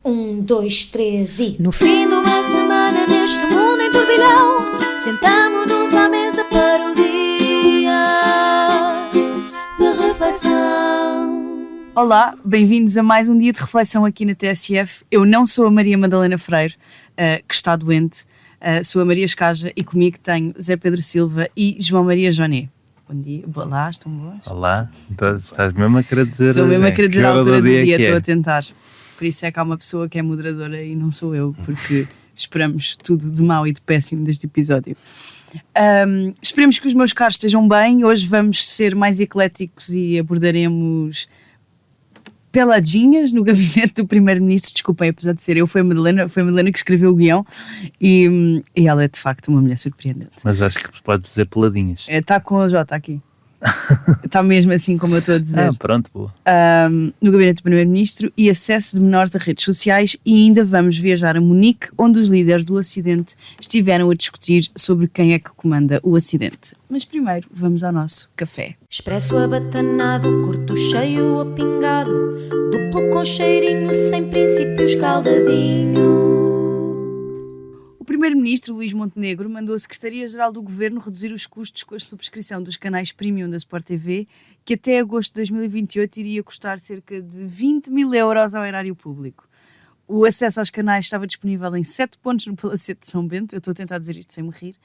2, 3 e... No fim de uma semana neste mundo em turbilhão, sentamo-nos à mesa para o dia de reflexão. Olá, bem-vindos a mais um dia de reflexão aqui na TSF. Eu não sou a Maria Madalena Freire, que está doente, sou a Maria Escaja e comigo tenho Zé Pedro Silva e João Maria Joné. Bom dia, olá, estão boas? Olá, estás mesmo a querer dizer, estou mesmo a querer dizer a altura do dia, estou é? a tentar. Por isso é que há uma pessoa que é moderadora e não sou eu, porque esperamos tudo de mau e de péssimo deste episódio. Esperemos que os meus caros estejam bem. Hoje vamos ser mais ecléticos e abordaremos peladinhas no gabinete do Primeiro-Ministro. Desculpem, apesar de ser eu, foi a Madalena que escreveu o guião e ela é de facto uma mulher surpreendente. Mas acho que pode dizer peladinhas. Está com a J aqui. Está mesmo assim como eu estou a dizer. Pronto, boa. No gabinete do Primeiro-Ministro e acesso de menores a redes sociais, e ainda vamos viajar a Munique, onde os líderes do Ocidente estiveram a discutir sobre quem é que comanda o Ocidente. Mas primeiro vamos ao nosso café. Expresso abatanado, curto cheio ou pingado, duplo com cheirinho, sem princípio escaldadinho. O Primeiro-Ministro Luís Montenegro mandou a Secretaria-Geral do Governo reduzir os custos com a subscrição dos canais Premium da Sport TV, que até agosto de 2028 iria custar cerca de 20 mil euros ao erário público. O acesso aos canais estava disponível em 7 pontos no Palacete de São Bento, eu estou a tentar dizer isto sem me rir,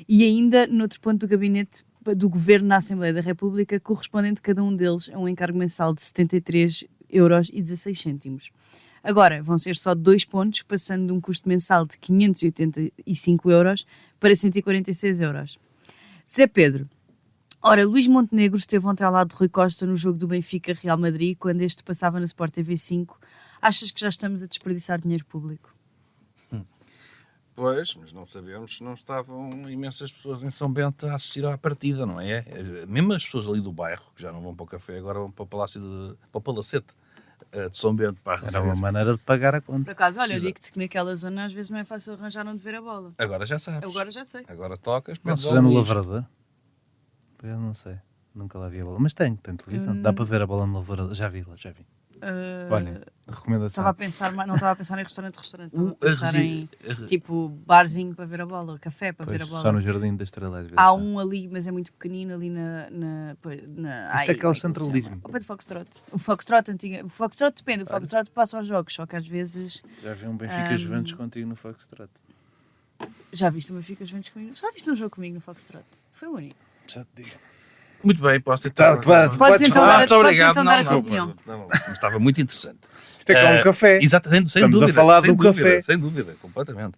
e ainda noutro ponto do gabinete do Governo na Assembleia da República, correspondente cada um deles a um encargo mensal de 73,16 €. Agora vão ser só 2 pontos, passando de um custo mensal de 585 € para 146 €. Zé Pedro, ora, Luís Montenegro esteve ontem ao lado de Rui Costa no jogo do Benfica-Real Madrid, quando este passava na Sport TV 5. Achas que já estamos a desperdiçar dinheiro público? Pois, mas não sabemos se não estavam imensas pessoas em São Bento a assistir à partida, não é? Mesmo as pessoas ali do bairro, que já não vão para o café, agora vão para o Palacete de São Bento. Era uma maneira de pagar a conta. Por acaso, olha, eu digo-te que naquela zona às vezes não é fácil arranjar onde ver a bola. Agora já sabes. Agora já sei. Agora tocas. Não se vê no Lavrador? Eu não sei, nunca lá vi a bola. Mas tem televisão, dá para ver a bola no Lavrador. Já vi. Olha, recomendação. Estava a pensar, não estava a pensar em restaurante. Estava a pensar em tipo barzinho para ver a bola, café para ver a bola. Só no Jardim da Estrela às vezes. Há um ali, mas é muito pequenino, ali na isto é aquele centralismo. O pé do Foxtrot. O Foxtrot antiga. O Foxtrot depende, o Foxtrot passa aos jogos, só que às vezes. Já vi um Benfica Juventus contigo no Foxtrot. Já viste um Benfica Juventus comigo? Já viste um jogo comigo no Foxtrot? Foi o único. Já te digo. Muito bem, posso tentar. Podes então dar muito obrigado. a tua opinião. Não, estava muito interessante. Isto é como um café. Exatamente, sem Estamos dúvida. a falar sem do dúvida, café. Sem dúvida, completamente.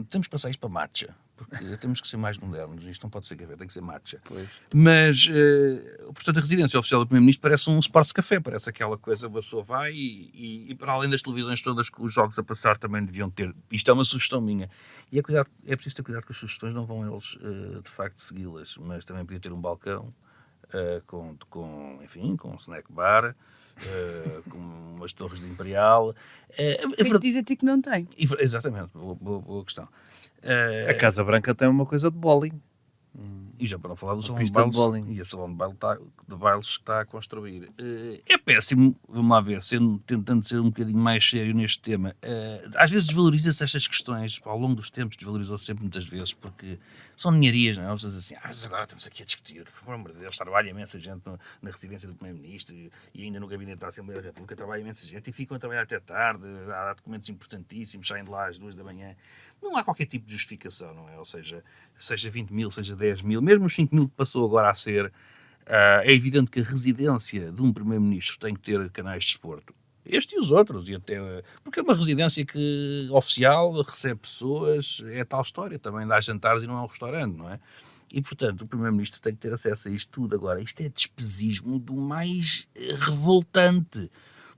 Temos que passar isto para matcha, porque temos que ser mais modernos. Isto não pode ser café, tem que ser matcha. Pois. Mas, portanto, a residência oficial do Primeiro-Ministro parece um Sports Café, parece aquela coisa, uma pessoa vai e para além das televisões todas que os jogos a passar também deviam ter. Isto é uma sugestão minha. E é preciso ter cuidado com as sugestões, não vão eles, de facto, segui-las, mas também podia ter um balcão com um snack bar, com umas torres de Imperial. Quem te diz a ti que não tem? Exatamente, boa questão. A Casa Branca tem uma coisa de bowling. E já para não falar do salão de pista de bailes, bowling. e a salão de bailes que está a construir. É péssimo, vamos lá ver, tentando ser um bocadinho mais sério neste tema. Às vezes desvaloriza-se estas questões, ao longo dos tempos desvalorizou-se sempre muitas vezes, porque são ninharias, não é? Vamos dizer assim, mas agora estamos aqui a discutir, por amor de Deus, trabalha imensa gente na residência do Primeiro-Ministro e ainda no gabinete da Assembleia da República trabalha imensa gente e ficam a trabalhar até tarde, há documentos importantíssimos, saem de lá às 2 da manhã. Não há qualquer tipo de justificação, não é? Ou seja 20 mil, seja 10 mil, mesmo os 5 mil que passou agora a ser, é evidente que a residência de um Primeiro-Ministro tem que ter canais de desporto. Este e os outros, e até, porque é uma residência oficial, recebe pessoas, é tal história, também dá jantares e não é um restaurante, não é? E, portanto, o Primeiro-Ministro tem que ter acesso a isto tudo. Agora, isto é despesismo do mais revoltante.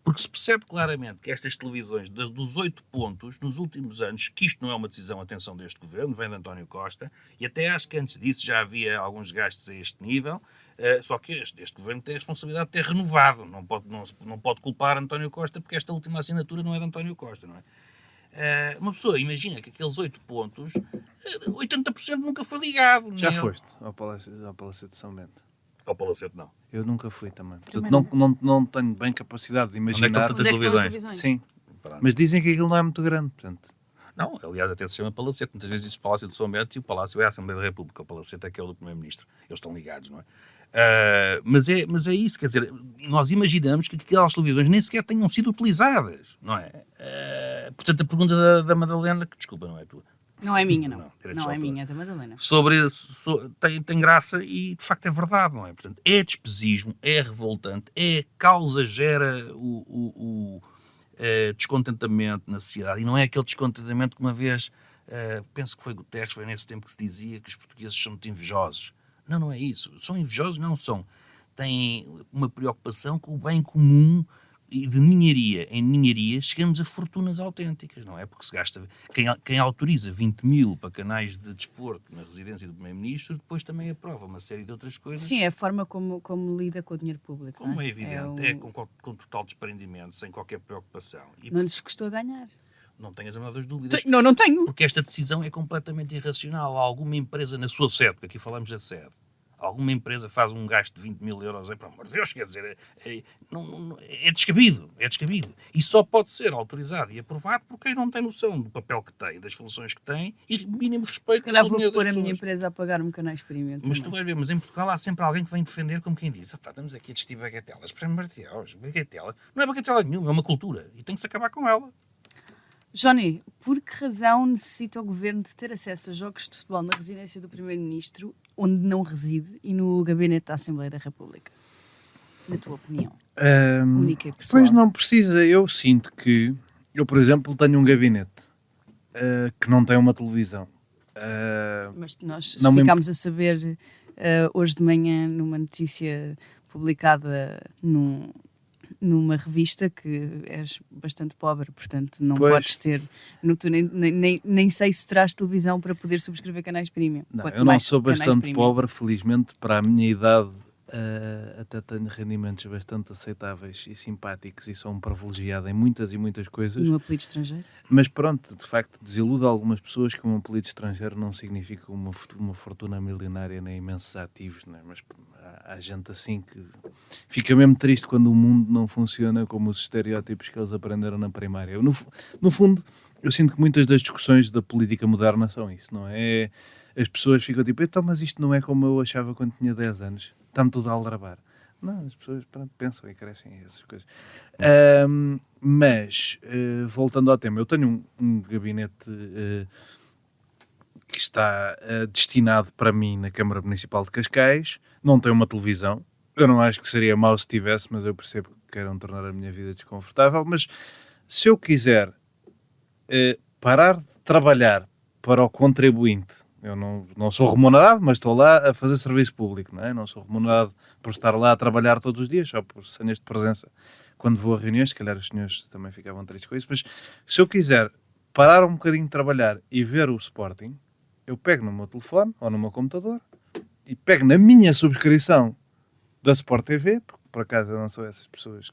Porque se percebe claramente que estas televisões, dos 8 pontos, nos últimos anos, que isto não é uma decisão, atenção, deste governo, vem de António Costa, e até acho que antes disso já havia alguns gastos a este nível, só que este governo tem a responsabilidade de ter renovado, não pode culpar António Costa, porque esta última assinatura não é de António Costa, não é? Uma pessoa imagina que aqueles 8 pontos, 80% nunca foi ligado. Já foste ao Palácio de São Bento? Ao Palacete não. Eu nunca fui também. Portanto, não tenho bem capacidade de imaginar. Onde é que estão tantas televisões? Sim. Pronto. Mas dizem que aquilo não é muito grande, portanto... Não, aliás, até se chama Palacete. Muitas vezes diz Palácio de São Bento e o Palácio é a Assembleia da República. O Palacete é que é o do Primeiro-Ministro. Eles estão ligados, não é? Mas é isso, quer dizer, nós imaginamos que aquelas televisões nem sequer tenham sido utilizadas, não é? Portanto, a pergunta da Madalena, que desculpa, não é tua. Não é minha, não. Não, direitos Não de é autor. minha, é da Madalena. Tem graça e de facto é verdade, não é? Portanto, é despesismo, é revoltante, é causa, gera o descontentamento na sociedade, e não é aquele descontentamento que uma vez, penso que foi Guterres, foi nesse tempo que se dizia que os portugueses são muito invejosos. Não, não é isso. São invejosos? Não são. Têm uma preocupação com o bem comum e de ninharia. Em ninharia chegamos a fortunas autênticas, não é? Porque se gasta... Quem autoriza 20 mil para canais de desporto na residência do Primeiro-Ministro, depois também aprova uma série de outras coisas. Sim, é a forma como lida com o dinheiro público. Como não é evidente, É com total desprendimento, sem qualquer preocupação. E Não lhes custou ganhar. não tenhas a menor das dúvidas. Não, não tenho. Porque esta decisão é completamente irracional. Alguma empresa na sua sede, porque aqui falamos da sede, alguma empresa faz um gasto de 20 mil euros, pelo amor de Deus, quer dizer, é descabido, é descabido. E só pode ser autorizado e aprovado por quem não tem noção do papel que tem, das funções que tem e mínimo respeito Se calhar pelo vou dinheiro pôr das a minha pessoas. empresa a pagar-me canais premium. Mas também. tu vais ver, mas em Portugal há sempre alguém que vem defender como quem diz, estamos aqui a discutir bagatelas, por amor de Deus, bagatela. Não é bagatela nenhuma, é uma cultura e tem que se acabar com ela. Johnny, por que razão necessita o Governo de ter acesso a jogos de futebol na residência do Primeiro-Ministro, onde não reside, e no gabinete da Assembleia da República? Na tua opinião, única e pessoal. Pois não precisa. Eu sinto que... Eu, por exemplo, tenho um gabinete que não tem uma televisão. Mas nós não me ficámos a saber hoje de manhã numa notícia publicada numa revista que és bastante pobre, portanto não Pois. podes ter, nem sei se terás televisão para poder subscrever canais premium. Não, Quanto eu não mais sou canais bastante premium. pobre, felizmente, para a minha idade. Até tenho rendimentos bastante aceitáveis e simpáticos e sou um privilegiado em muitas e muitas coisas. E um apelido estrangeiro? Mas pronto, de facto, desiludo algumas pessoas que um apelido estrangeiro não significa uma fortuna milionária nem imensos ativos, né? Mas há gente assim que fica mesmo triste quando o mundo não funciona como os estereótipos que eles aprenderam na primária. Eu, no fundo, eu sinto que muitas das discussões da política moderna são isso, não é? As pessoas ficam tipo, então, mas isto não é como eu achava quando tinha 10 anos. Está-me tudo a aldrabar. Não, as pessoas pensam e crescem essas coisas. Mas, voltando ao tema, eu tenho um gabinete que está destinado para mim na Câmara Municipal de Cascais. Não tem uma televisão. Eu não acho que seria mau se tivesse, mas eu percebo que queiram tornar a minha vida desconfortável. Mas se eu quiser parar de trabalhar para o contribuinte, eu não sou remunerado, mas estou lá a fazer serviço público, não é? Não sou remunerado por estar lá a trabalhar todos os dias, só por senhas de presença. Quando vou a reuniões, se calhar os senhores também ficavam tristes com isso, mas se eu quiser parar um bocadinho de trabalhar e ver o Sporting, eu pego no meu telefone ou no meu computador e pego na minha subscrição da Sport TV, porque por acaso eu não sou essas pessoas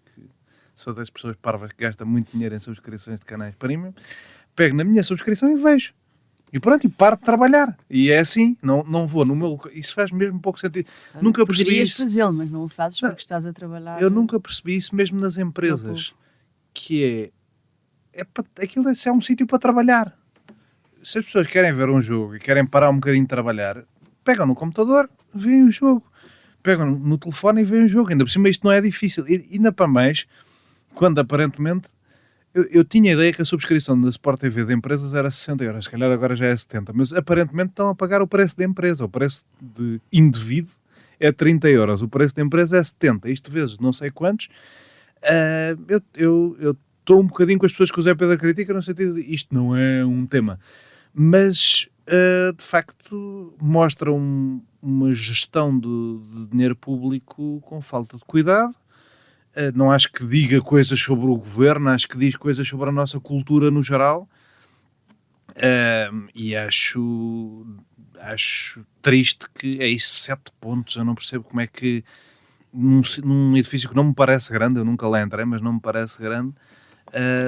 sou das pessoas parvas que gastam muito dinheiro em subscrições de canais premium, pego na minha subscrição e vejo. E pronto, e paro de trabalhar. E é assim, não vou no meu local. Isso faz mesmo pouco sentido. Nunca percebi Poderias isso. fazê-lo, mas não o fazes porque estás a trabalhar. Eu nunca percebi isso mesmo nas empresas. Que aquilo é um sítio para trabalhar. Se as pessoas querem ver um jogo e querem parar um bocadinho de trabalhar, pegam no computador, veem o jogo. Pegam no telefone e veem o jogo. Ainda por cima isto não é difícil. E ainda para mais, quando aparentemente... Eu tinha a ideia que a subscrição da Sport TV de empresas era 60 euros, se calhar agora já é 70, mas aparentemente estão a pagar o preço da empresa. O preço de indivíduo é 30 euros, o preço da empresa é 70. Isto vezes não sei quantos. Eu estou um bocadinho com as pessoas que o Zé Pedro critica, no sentido de isto não é um tema. Mas, de facto, mostra uma gestão de dinheiro público com falta de cuidado. Não acho que diga coisas sobre o governo, acho que diz coisas sobre a nossa cultura no geral. E acho triste que é isso, 7 pontos. Eu não percebo como é que num edifício que não me parece grande, eu nunca lá entrei, mas não me parece grande,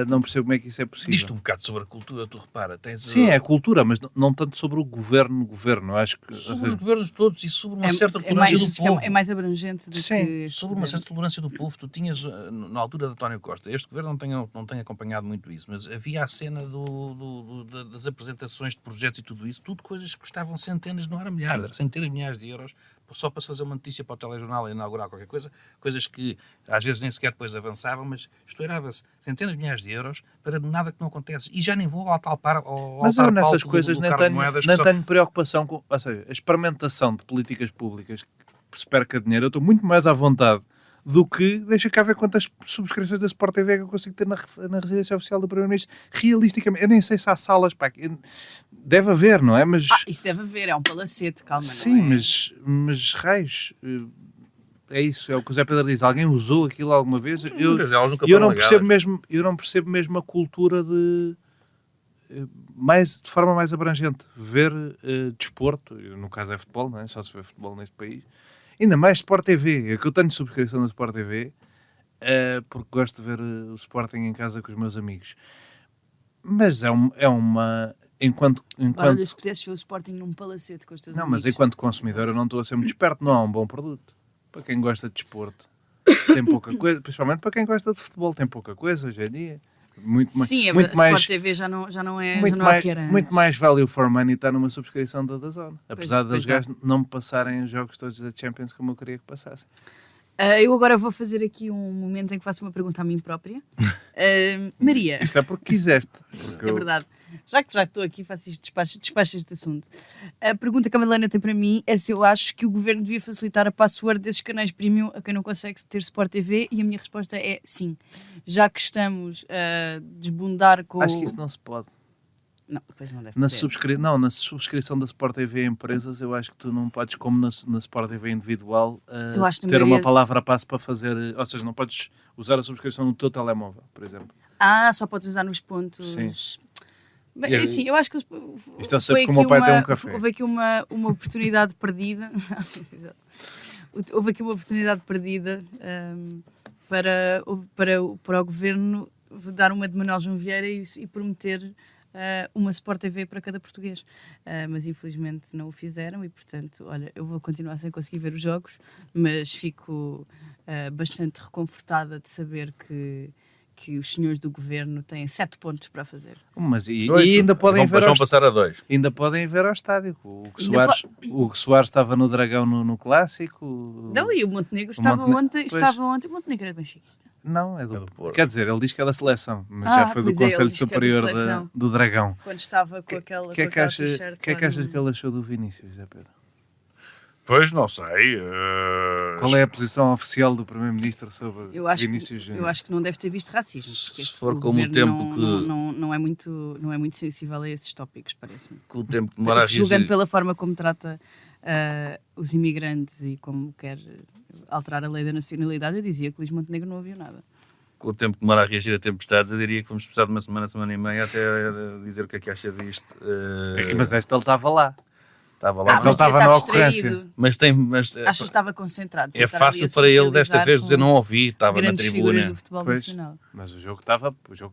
Não percebo como é que isso é possível. Diz-te um bocado sobre a cultura, tu repara, tens... Sim, é cultura, mas não tanto sobre o governo. Eu acho que, sobre os governos todos e sobre uma certa tolerância do povo. É mais abrangente do que... Sobre uma certa tolerância do povo. Tu tinhas, na altura de António Costa, este governo não tem acompanhado muito isso, mas havia a cena das apresentações de projetos e tudo isso, tudo coisas que custavam centenas, não era milhares, era centenas de milhares de euros, só para se fazer uma notícia para o telejornal e inaugurar qualquer coisa, coisas que às vezes nem sequer depois avançavam, mas estourava-se centenas de milhares de euros para nada que não acontece. E já nem vou ao tal mas eu nessas coisas do nem Carlos Moedas, tenho preocupação com, ou seja, a experimentação de políticas públicas que se perca dinheiro. Eu estou muito mais à vontade do que, deixa cá ver quantas subscrições da Sport TV que eu consigo ter na residência oficial do Primeiro-Ministro. Realisticamente, eu nem sei se há salas, pá, deve haver, não é? Mas, isso deve haver, é um palacete, calma, sim, não é? mas raios, é isso, é o que o Zé Pedro diz. Alguém usou aquilo alguma vez? Eu não percebo mesmo a cultura de forma mais abrangente. Ver desporto, no caso é futebol, não é? Só se vê futebol neste país. Ainda mais Sport TV, é que eu tenho subscrição da Sport TV, porque gosto de ver o Sporting em casa com os meus amigos. Mas é uma... Agora, se pudesses ver o Sporting num palacete com os teus amigos... Mas enquanto consumidor eu não estou a ser muito esperto, não há um bom produto. Para quem gosta de desporto, tem pouca coisa, principalmente para quem gosta de futebol, tem pouca coisa hoje em dia. Sim, muito a mais, Sport TV já não é o que era antes. muito mais value for money está numa subscrição da DAZN. Apesar dos gajos não me passarem os jogos todos da Champions como eu queria que passassem. Eu agora vou fazer aqui um momento em que faço uma pergunta a mim própria. Maria. Isto é porque quiseste. É verdade. Já que já estou aqui, faço isto, despacho este assunto. A pergunta que a Madalena tem para mim é se eu acho que o governo devia facilitar a password desses canais premium a quem não consegue ter Sport TV, e a minha resposta é sim. Já que estamos a desbundar com... Acho que isso não se pode. Não, depois não deve Na subscrição da Sport TV a empresas, eu acho que tu não podes, como na Sport TV individual, ter uma palavra passe para fazer... Ou seja, não podes usar a subscrição no teu telemóvel, por exemplo. Só podes usar nos pontos... Sim. Bem, sim, eu acho que isto eu sei porque o meu pai tem um café. Houve aqui uma oportunidade perdida. Houve aqui uma oportunidade perdida para o governo dar uma de Manuel João Vieira e prometer uma Sport TV para cada português. Mas infelizmente não o fizeram e, portanto, olha, eu vou continuar sem conseguir ver os jogos, mas fico bastante reconfortada de saber que os senhores do governo têm 7 pontos para fazer. Mas ainda podem ver passar a 2. Ainda podem ver ao estádio. O Soares estava no Dragão no Clássico. Não, e o Montenegro estava ontem. O Montenegro era benfiquista. Não, é do Porto. Quer dizer, ele diz que é da seleção, mas já foi do Conselho Superior do Dragão. Quando estava com aquela t-shirt. O que é que achas que ele achou do Vinícius, José Pedro? Pois, não sei. Qual é a posição oficial do Primeiro-Ministro sobre Vinícius Júnior? Eu acho que não deve ter visto racismo. Se for como o tempo que... Não é muito sensível a esses tópicos, parece-me. Com o tempo que demora a reagir... Julgando pela forma como trata os imigrantes e como quer alterar a lei da nacionalidade, eu dizia que Luís Montenegro não ouviu nada. Com o tempo que demora a reagir a tempestades, eu diria que vamos precisar de uma semana e meia até dizer o que é que acha disto. Mas esta ele estava lá. Estava lá. Não estava na ocorrência. Mas acho que estava concentrado. É fácil para ele desta vez dizer não ouvi, estava na tribuna. Do futebol nacional. Mas o jogo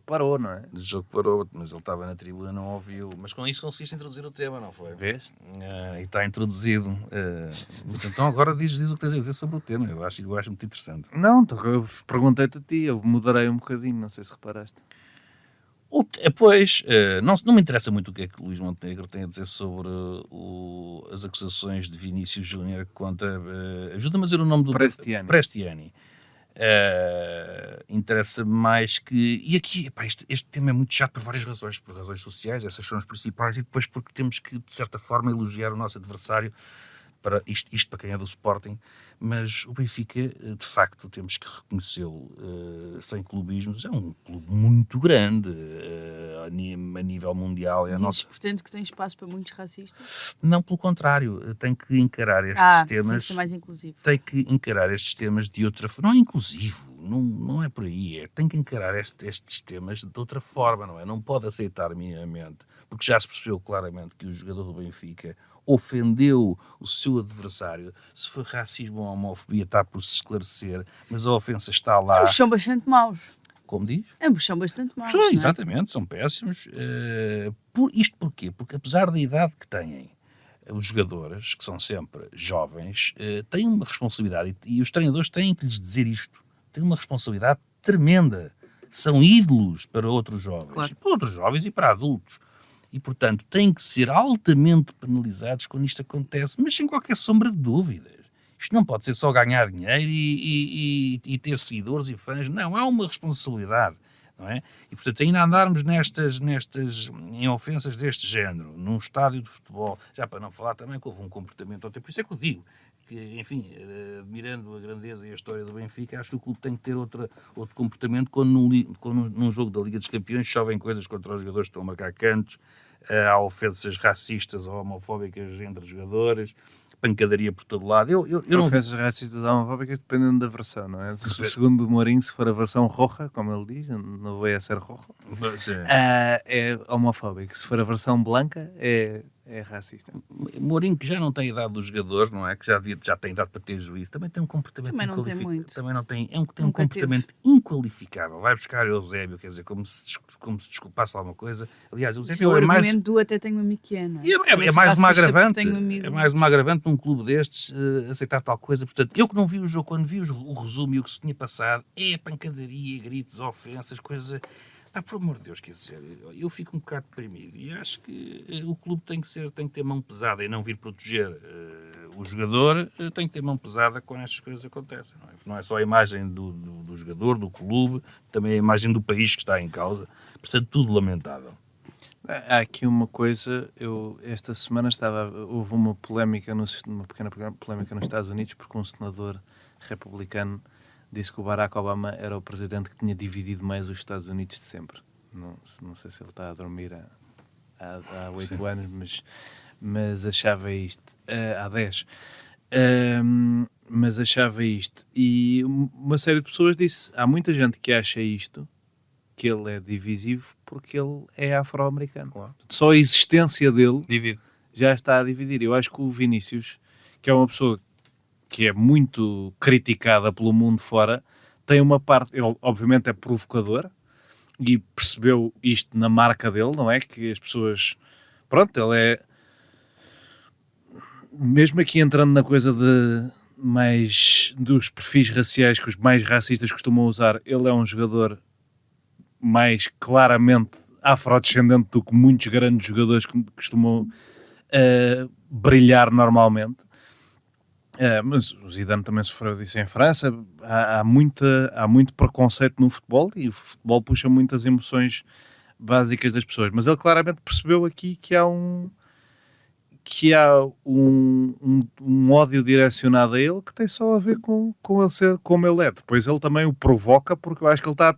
parou, não é? O jogo parou, mas ele estava na tribuna, não ouviu. Mas com isso conseguiste introduzir o tema, não foi? Vês? E está introduzido. Mas então agora diz o que tens a dizer sobre o tema. Eu acho muito interessante. Não, eu perguntei-te a ti, eu moderei um bocadinho, não sei se reparaste. Pois, não me interessa muito o que é que Luís Montenegro tem a dizer sobre as acusações de Vinícius Júnior contra... ajuda-me a dizer o nome do... Prestiani. Interessa-me mais que... E aqui, este tema é muito chato por várias razões. Por razões sociais, essas são as principais, e depois porque temos que, de certa forma, elogiar o nosso adversário. Para isto para quem é do Sporting, mas o Benfica, de facto, temos que reconhecê-lo sem clubismos, é um clube muito grande a nível mundial. Dizes, portanto, que tem espaço para muitos racistas? Não, pelo contrário, tem que encarar estes temas... Tem que ser mais inclusivo. Tem que encarar estes temas de outra forma. Não é inclusivo, não é por aí. Tem que encarar estes temas de outra forma, não é? Não pode aceitar minimamente, porque já se percebeu claramente que o jogador do Benfica ofendeu o seu adversário. Se foi racismo ou homofobia está por se esclarecer, mas a ofensa está lá. Eles são bastante maus. como diz? Ambos são bastante maus. São, não é? exatamente, são péssimos. Isto porquê? Porque apesar da idade que têm os jogadores, que são sempre jovens, têm uma responsabilidade e os treinadores têm que lhes dizer isto. Têm uma responsabilidade tremenda. São ídolos para outros jovens, Claro. para outros jovens e para adultos. E, portanto, têm que ser altamente penalizados quando isto acontece, mas sem qualquer sombra de dúvidas. Isto não pode ser só ganhar dinheiro e ter seguidores e fãs. Não, há uma responsabilidade, não é? E, portanto, ainda andarmos em ofensas deste género, num estádio de futebol, já para não falar também que houve um comportamento ontem, por isso é que eu digo, que, enfim, admirando a grandeza e a história do Benfica, acho que o clube tem que ter outro comportamento quando num jogo da Liga dos Campeões chovem coisas contra os jogadores que estão a marcar cantos, há ofensas racistas ou homofóbicas entre jogadores, pancadaria por todo lado. Eu não Ofensas racistas homofóbicas dependendo da versão, não é? Segundo o Mourinho, se for a versão roja, como ele diz, não vai a ser roja, é homofóbico. Se for a versão blanca, é racista. Mourinho, que já não tem a idade dos jogadores, não é? Que já tem idade para ter juízo, também tem um comportamento Também não tem inqualificável. muito. Também não tem, tem um Nunca comportamento inqualificável. Vai buscar o Eusébio, quer dizer, como se desculpasse alguma coisa. Aliás, o Sim, Eusébio o é mais... argumento do até tenho um amigo que é, não é? E é Também sou mais uma racista porque agravante. tenho um amigo. É mais uma agravante num clube destes aceitar tal coisa. Portanto, eu que não vi o jogo, quando vi o resumo e o que se tinha passado, é pancadaria, gritos, ofensas, coisas. Por amor de Deus, quer dizer, eu fico um bocado deprimido e acho que o clube tem que ter mão pesada e não vir proteger o jogador, tem que ter mão pesada quando estas coisas acontecem. Não é só a imagem do jogador, do clube, também a imagem do país que está em causa. Portanto, tudo lamentável. Há aqui uma coisa, esta semana houve uma pequena polémica nos Estados Unidos porque um senador republicano disse que o Barack Obama era o presidente que tinha dividido mais os Estados Unidos de sempre. Não sei se ele está a dormir há 8 anos, mas achava isto. Há 10. Mas achava isto. E uma série de pessoas disse, há muita gente que acha isto, que ele é divisivo porque ele é afro-americano. Claro. Só a existência dele Divide. já está a dividir. Eu acho que o Vinícius, que é uma pessoa que é muito criticada pelo mundo fora, tem uma parte, ele obviamente é provocador e percebeu isto na marca dele, não é? Que as pessoas, pronto, ele é, mesmo aqui entrando na coisa dos perfis raciais que os mais racistas costumam usar, ele é um jogador mais claramente afrodescendente do que muitos grandes jogadores que costumam brilhar normalmente. Mas o Zidane também sofreu disso em França. Há muito preconceito no futebol e o futebol puxa muitas emoções básicas das pessoas. Mas ele claramente percebeu aqui que há um ódio direcionado a ele que tem só a ver com ele ser como ele é. Depois ele também o provoca porque eu acho que ele está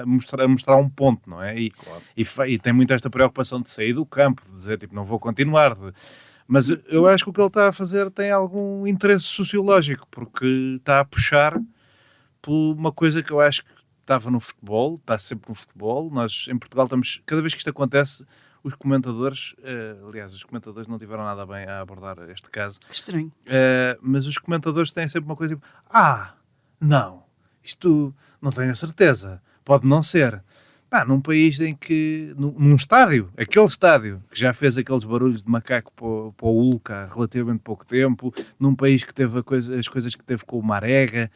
a mostrar um ponto, não é? Claro. E tem muito esta preocupação de sair do campo, de dizer tipo, não vou continuar. Mas eu acho que o que ele está a fazer tem algum interesse sociológico, porque está a puxar por uma coisa que eu acho que estava no futebol, está sempre no futebol. Nós em Portugal estamos, cada vez que isto acontece, os comentadores, aliás, os comentadores não tiveram nada bem a abordar este caso. Que estranho. Mas os comentadores têm sempre uma coisa tipo, não, isto não tenho a certeza, pode não ser. Num país em que, num estádio, aquele estádio que já fez aqueles barulhos de macaco para o Hulk há relativamente pouco tempo, num país que teve as coisas que teve com o Marega,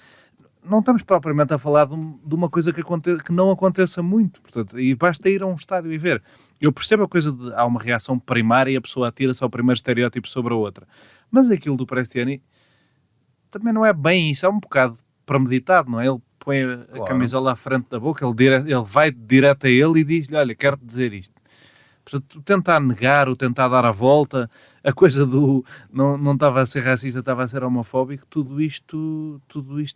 não estamos propriamente a falar de uma coisa que não aconteça muito, portanto, e basta ir a um estádio e ver. Eu percebo a coisa de há uma reação primária e a pessoa atira-se ao primeiro estereótipo sobre a outra, mas aquilo do Prestiani também não é bem isso, é um bocado premeditado, não é? Ele põe a camisola à frente da boca, ele vai direto a ele e diz-lhe, olha, quero-te dizer isto. Portanto, tentar negar, ou tentar dar a volta, a coisa do não estava a ser racista, estava a ser homofóbico, tudo isto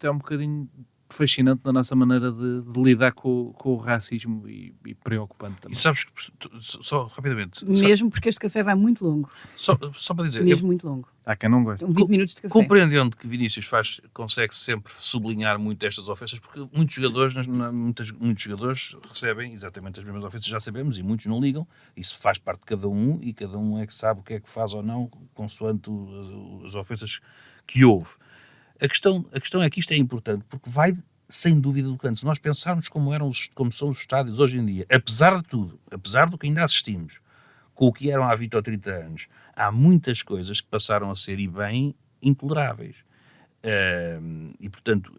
é um bocadinho fascinante na nossa maneira de lidar com o racismo e preocupante também. E sabes que, só rapidamente... Mesmo porque este café vai muito longo. Só para dizer... Mesmo muito longo. Há quem não gosta. São 20 minutos de café. Compreendendo que Vinícius consegue sempre sublinhar muito estas ofensas, porque muitos jogadores recebem exatamente as mesmas ofensas, já sabemos, e muitos não ligam. Isso faz parte de cada um, e cada um é que sabe o que é que faz ou não, consoante as ofensas que houve. A questão é que isto é importante, porque vai sem dúvida do canto. Se nós pensarmos como são os estádios hoje em dia, apesar de tudo, apesar do que ainda assistimos, com o que eram há 20 ou 30 anos, há muitas coisas que passaram a ser, e bem, intoleráveis. E, portanto,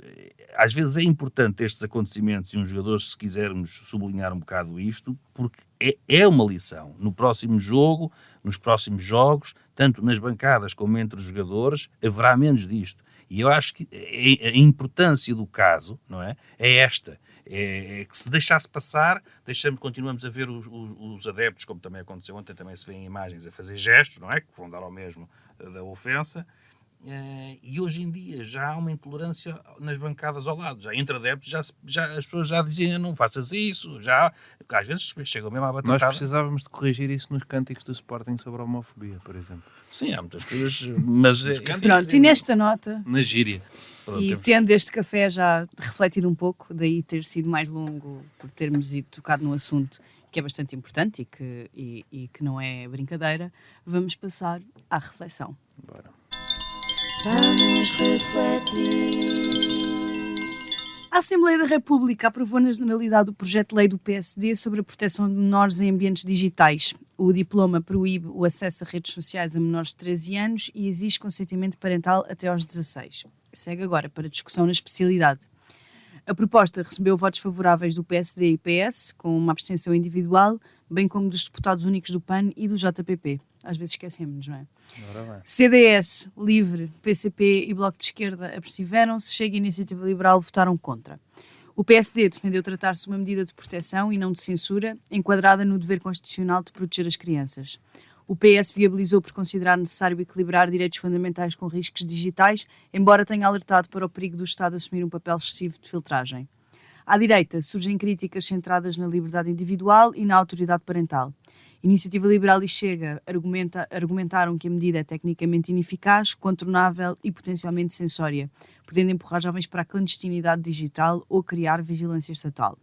às vezes é importante estes acontecimentos, e um jogador, se quisermos sublinhar um bocado isto, porque é uma lição. No próximo jogo, nos próximos jogos, tanto nas bancadas como entre os jogadores, haverá menos disto. E eu acho que a importância do caso, não é? É esta. É que se deixasse passar, continuamos a ver os adeptos, como também aconteceu ontem, também se vêem imagens a fazer gestos, não é? Que vão dar ao mesmo da ofensa. E hoje em dia já há uma intolerância nas bancadas ao lado, já entre adeptos, as pessoas já diziam não faças isso, porque às vezes chegam mesmo à batatada. Nós precisávamos de corrigir isso nos cânticos do Sporting sobre a homofobia, por exemplo. Sim, há muitas coisas, mas... Pronto, e nesta nota, Na gíria. e tendo este café já refletido um pouco, daí ter sido mais longo, por termos ido tocado num assunto que é bastante importante e que não é brincadeira, vamos passar à reflexão. Bora. Vamos refletir. A Assembleia da República aprovou na Generalidade o projeto de lei do PSD sobre a proteção de menores em ambientes digitais. O diploma proíbe o acesso a redes sociais a menores de 13 anos e exige consentimento parental até aos 16. Segue agora para discussão na especialidade. A proposta recebeu votos favoráveis do PSD e PS, com uma abstenção individual, bem como dos deputados únicos do PAN e do JPP. Às vezes esquecemos, não é? CDS, LIVRE, PCP e Bloco de Esquerda abstiveram-se, Chega e Iniciativa Liberal votaram contra. O PSD defendeu tratar-se de uma medida de proteção e não de censura, enquadrada no dever constitucional de proteger as crianças. O PS viabilizou por considerar necessário equilibrar direitos fundamentais com riscos digitais, embora tenha alertado para o perigo do Estado assumir um papel excessivo de filtragem. À direita, surgem críticas centradas na liberdade individual e na autoridade parental. Iniciativa Liberal e Chega argumentaram que a medida é tecnicamente ineficaz, contornável e potencialmente censória, podendo empurrar jovens para a clandestinidade digital ou criar vigilância estatal.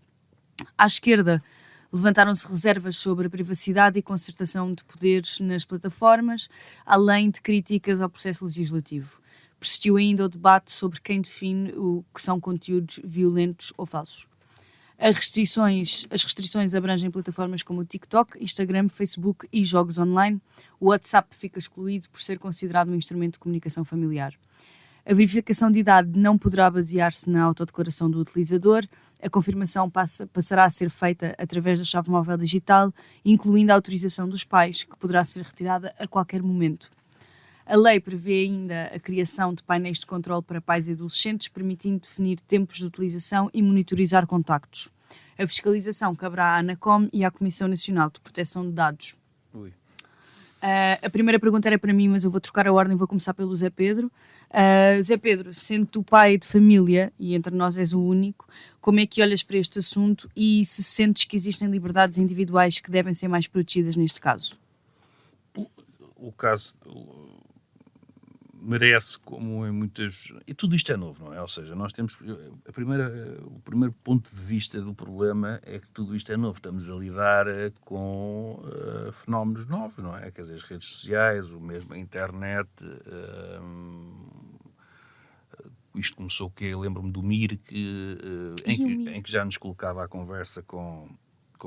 À esquerda, levantaram-se reservas sobre a privacidade e concertação de poderes nas plataformas, além de críticas ao processo legislativo. Persistiu ainda o debate sobre quem define o que são conteúdos violentos ou falsos. As restrições abrangem plataformas como o TikTok, Instagram, Facebook e jogos online. O WhatsApp fica excluído por ser considerado um instrumento de comunicação familiar. A verificação de idade não poderá basear-se na autodeclaração do utilizador. A confirmação passará a ser feita através da chave móvel digital, incluindo a autorização dos pais, que poderá ser retirada a qualquer momento. A lei prevê ainda a criação de painéis de controle para pais e adolescentes, permitindo definir tempos de utilização e monitorizar contactos. A fiscalização caberá à ANACOM e à Comissão Nacional de Proteção de Dados. A primeira pergunta era para mim, mas eu vou trocar a ordem, vou começar pelo Zé Pedro. Zé Pedro, sendo tu pai de família, e entre nós és o único, como é que olhas para este assunto e se sentes que existem liberdades individuais que devem ser mais protegidas neste caso? O caso merece, como em muitas... E tudo isto é novo, não é? Ou seja, nós temos... o primeiro ponto de vista do problema é que tudo isto é novo. Estamos a lidar com fenómenos novos, não é? Quer dizer, as redes sociais, o mesmo a internet... isto começou o quê? Eu lembro-me do Mir, em que já nos colocava à conversa com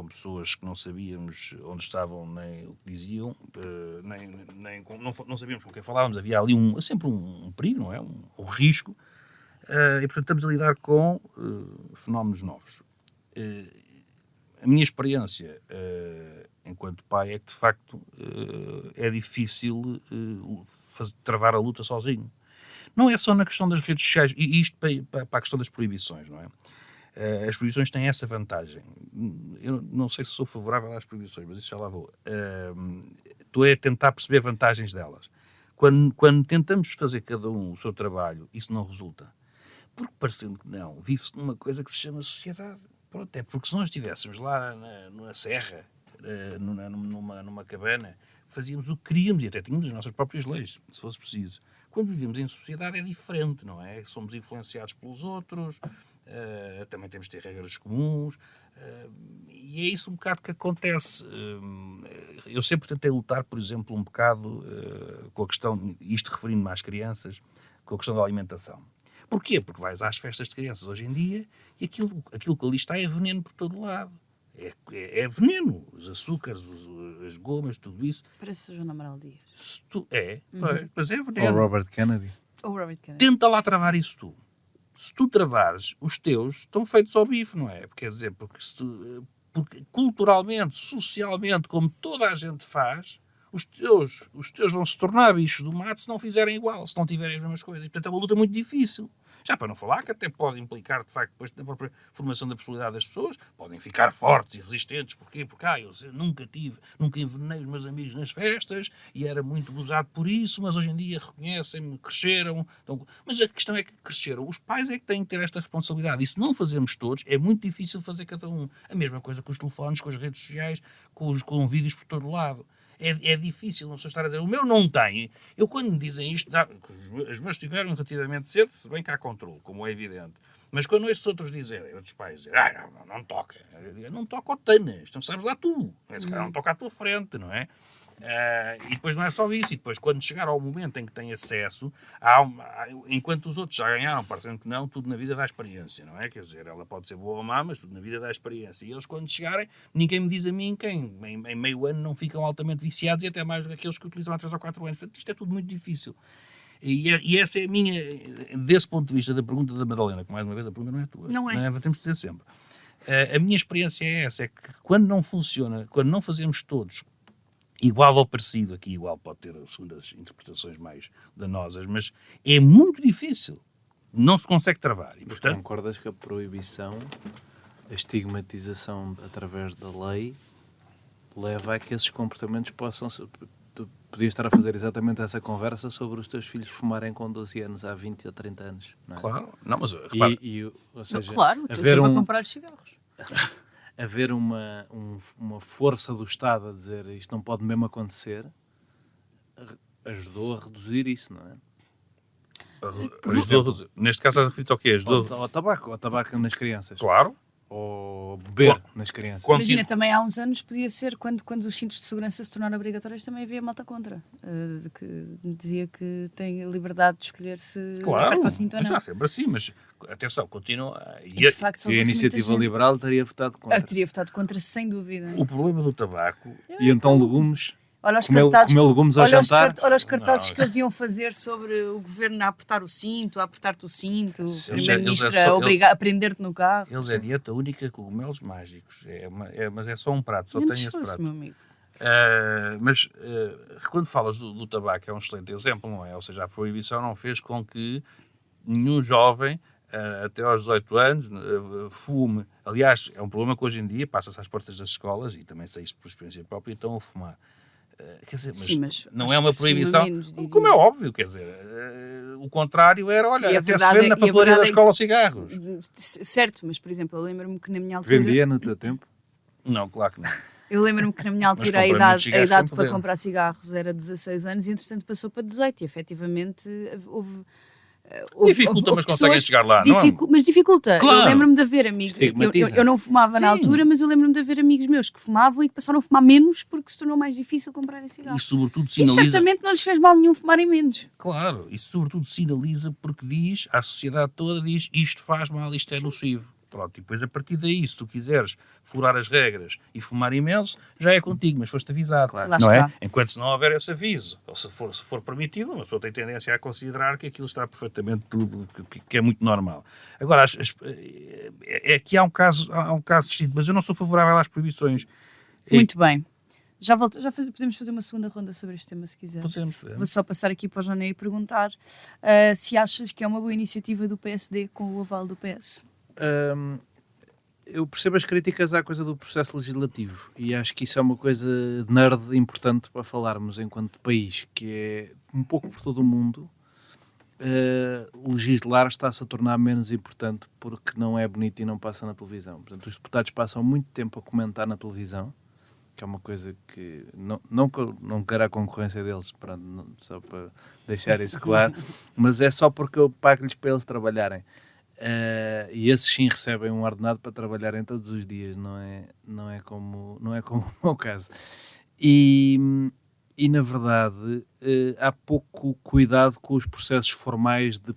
pessoas que não sabíamos onde estavam nem o que diziam, não sabíamos com quem falávamos, havia ali sempre um perigo, não é? Um risco, e portanto estamos a lidar com fenómenos novos. A minha experiência enquanto pai é que de facto é difícil travar a luta sozinho. Não é só na questão das redes sociais, e isto para a questão das proibições, não é? As proibições têm essa vantagem. Eu não sei se sou favorável às proibições, mas isso já lá vou. Estou a tentar perceber vantagens delas. Quando tentamos fazer cada um o seu trabalho, isso não resulta. Porque, parecendo que não, vive-se numa coisa que se chama sociedade. Pronto, é porque se nós estivéssemos lá na serra, numa cabana, fazíamos o que queríamos e até tínhamos as nossas próprias leis, se fosse preciso. Quando vivemos em sociedade é diferente, não é? Somos influenciados pelos outros, também temos de ter regras comuns, e é isso um bocado que acontece. Eu sempre tentei lutar, por exemplo, um bocado com a questão, isto referindo-me às crianças, com a questão da alimentação. Porquê? Porque vais às festas de crianças hoje em dia e aquilo que ali está é veneno por todo lado. É veneno. Os açúcares, as gomas, tudo isso. Parece o João Amaral Dias. Mas é Ou veneno. Robert Kennedy. Ou Robert Kennedy. Tenta lá travar isso tu. Se tu travares, os teus estão feitos ao bife, não é? Quer dizer, porque culturalmente, socialmente, como toda a gente faz, os teus vão se tornar bichos do mato se não fizerem igual, se não tiverem as mesmas coisas. E, portanto, é uma luta muito difícil. Já para não falar que até pode implicar, de facto, depois da própria formação da personalidade das pessoas, podem ficar fortes e resistentes. Porquê? Porque eu nunca envenenei os meus amigos nas festas e era muito gozado por isso, mas hoje em dia reconhecem-me, cresceram. Então, mas a questão é que cresceram. Os pais é que têm que ter esta responsabilidade. E se não fazemos todos, é muito difícil fazer cada um. A mesma coisa com os telefones, com as redes sociais, com vídeos por todo lado. É difícil uma pessoa estar a dizer, o meu não tem. Eu, quando me dizem isto, os meus tiveram relativamente cedo, se bem que há controle, como é evidente. Mas quando esses outros dizerem, outros pais dizem, não toca. Eu digo, não toca ao tanas, então sabes lá tu. Esse cara não toca à tua frente, não é? E depois não é só isso, e depois quando chegar ao momento em que tem acesso, enquanto os outros já ganharam, parecendo que não, tudo na vida dá experiência, não é? Quer dizer, ela pode ser boa ou má, mas tudo na vida dá experiência. E eles quando chegarem, ninguém me diz a mim quem em meio ano não ficam altamente viciados e até mais do que aqueles que utilizam há 3 ou 4 anos. Portanto, isto é tudo muito difícil. E essa é a minha, desse ponto de vista da pergunta da Madalena, que mais uma vez a pergunta não é tua. Não é. Temos de dizer sempre. A minha experiência é essa, é que quando não funciona, quando não fazemos todos igual ou parecido, aqui igual pode ter segundo as interpretações mais danosas, mas é muito difícil, não se consegue travar. E, portanto, concordas que a proibição, a estigmatização através da lei, leva a que esses comportamentos possam... Tu podias estar a fazer exatamente essa conversa sobre os teus filhos fumarem com 12 anos há 20 ou 30 anos, não é? claro, não, mas repara, Ou seja, Claro, estou haver sempre a comprar cigarros. haver uma força do Estado a dizer isto não pode mesmo acontecer, ajudou a reduzir isso, não é? neste caso a referir-te ao quê? Ao tabaco nas crianças. Claro. Ou beber nas crianças. Imagina, também há uns anos podia ser, quando os cintos de segurança se tornaram obrigatórios, também havia malta contra, que dizia que tem a liberdade de escolher se aperta o cinto ou mas não. há sempre assim, mas atenção, continua. De facto, E a salvou-se muita iniciativa gente. liberal teria votado contra. Eu teria votado contra, sem dúvida. O problema do tabaco, E então legumes, Olha os comer cartazes, legumes ao jantar. olha os cartazes Não. que eles iam fazer sobre o governo a apertar o cinto, a apertar-te o cinto, o Eles primeiro-ministro é só- a prender-te no carro. eles é dieta única com cogumelos mágicos. Mas é só um prato, só Menos tem esse fosse, prato. meu amigo. Mas quando falas do tabaco é um excelente exemplo, não é? Ou seja, a proibição não fez com que nenhum jovem até aos 18 anos fume. Aliás, é um problema que hoje em dia passa-se às portas das escolas, e também sei isso por experiência própria, então a fumar. Quer dizer, Sim, mas não acho é uma que se fuma proibição, menos, diria. como é óbvio, quer dizer, o contrário era, olha, E a até verdade se vende na é- e a papelaria da verdade é- escola cigarros. Certo, mas por exemplo, eu lembro-me que na minha altura... Vendia no teu tempo? Não, claro que não. Eu lembro-me que na minha altura a comprei idade, muitos cigarros sem para poder. comprar cigarros era 16 anos e entretanto passou para 18 e efetivamente houve Dificulta, mas conseguem pessoas- chegar lá, não é? Mas dificulta. Claro. Eu lembro-me de haver amigos. Estigmatiza. Eu não fumava na Sim. altura, mas eu lembro-me de haver amigos meus que fumavam e que passaram a fumar menos porque se tornou mais difícil comprarem E cigarros. sobretudo E sinaliza... certamente não lhes fez mal nenhum fumarem menos. Claro, isso sobretudo sinaliza porque diz, à sociedade toda diz, isto faz mal, isto é nocivo. Pronto, e depois a partir daí, se tu quiseres furar as regras e fumar imenso, já é contigo, mas foste avisado. Lá não está. é? Enquanto se não houver esse aviso, ou se for permitido, uma pessoa tem tendência a considerar que aquilo está perfeitamente tudo, que é muito normal. Agora, é que há um caso distinto, mas eu não sou favorável às proibições. Muito bem. Podemos fazer uma segunda ronda sobre este tema se quiser. Podemos. Vou só passar aqui para o Joné e perguntar se achas que é uma boa iniciativa do PSD com o aval do PS. Eu percebo as críticas à coisa do processo legislativo e acho que isso é uma coisa nerd importante para falarmos enquanto país, que é um pouco por todo o mundo. Legislar está-se a tornar menos importante porque não é bonito e não passa na televisão. Portanto, os deputados passam muito tempo a comentar na televisão, que é uma coisa que não quero a concorrência deles, pronto, só para deixar isso claro, mas é só porque eu pago-lhes para eles trabalharem. E esses sim recebem um ordenado para trabalharem todos os dias, não é como o meu caso. E na verdade há pouco cuidado com os processos formais de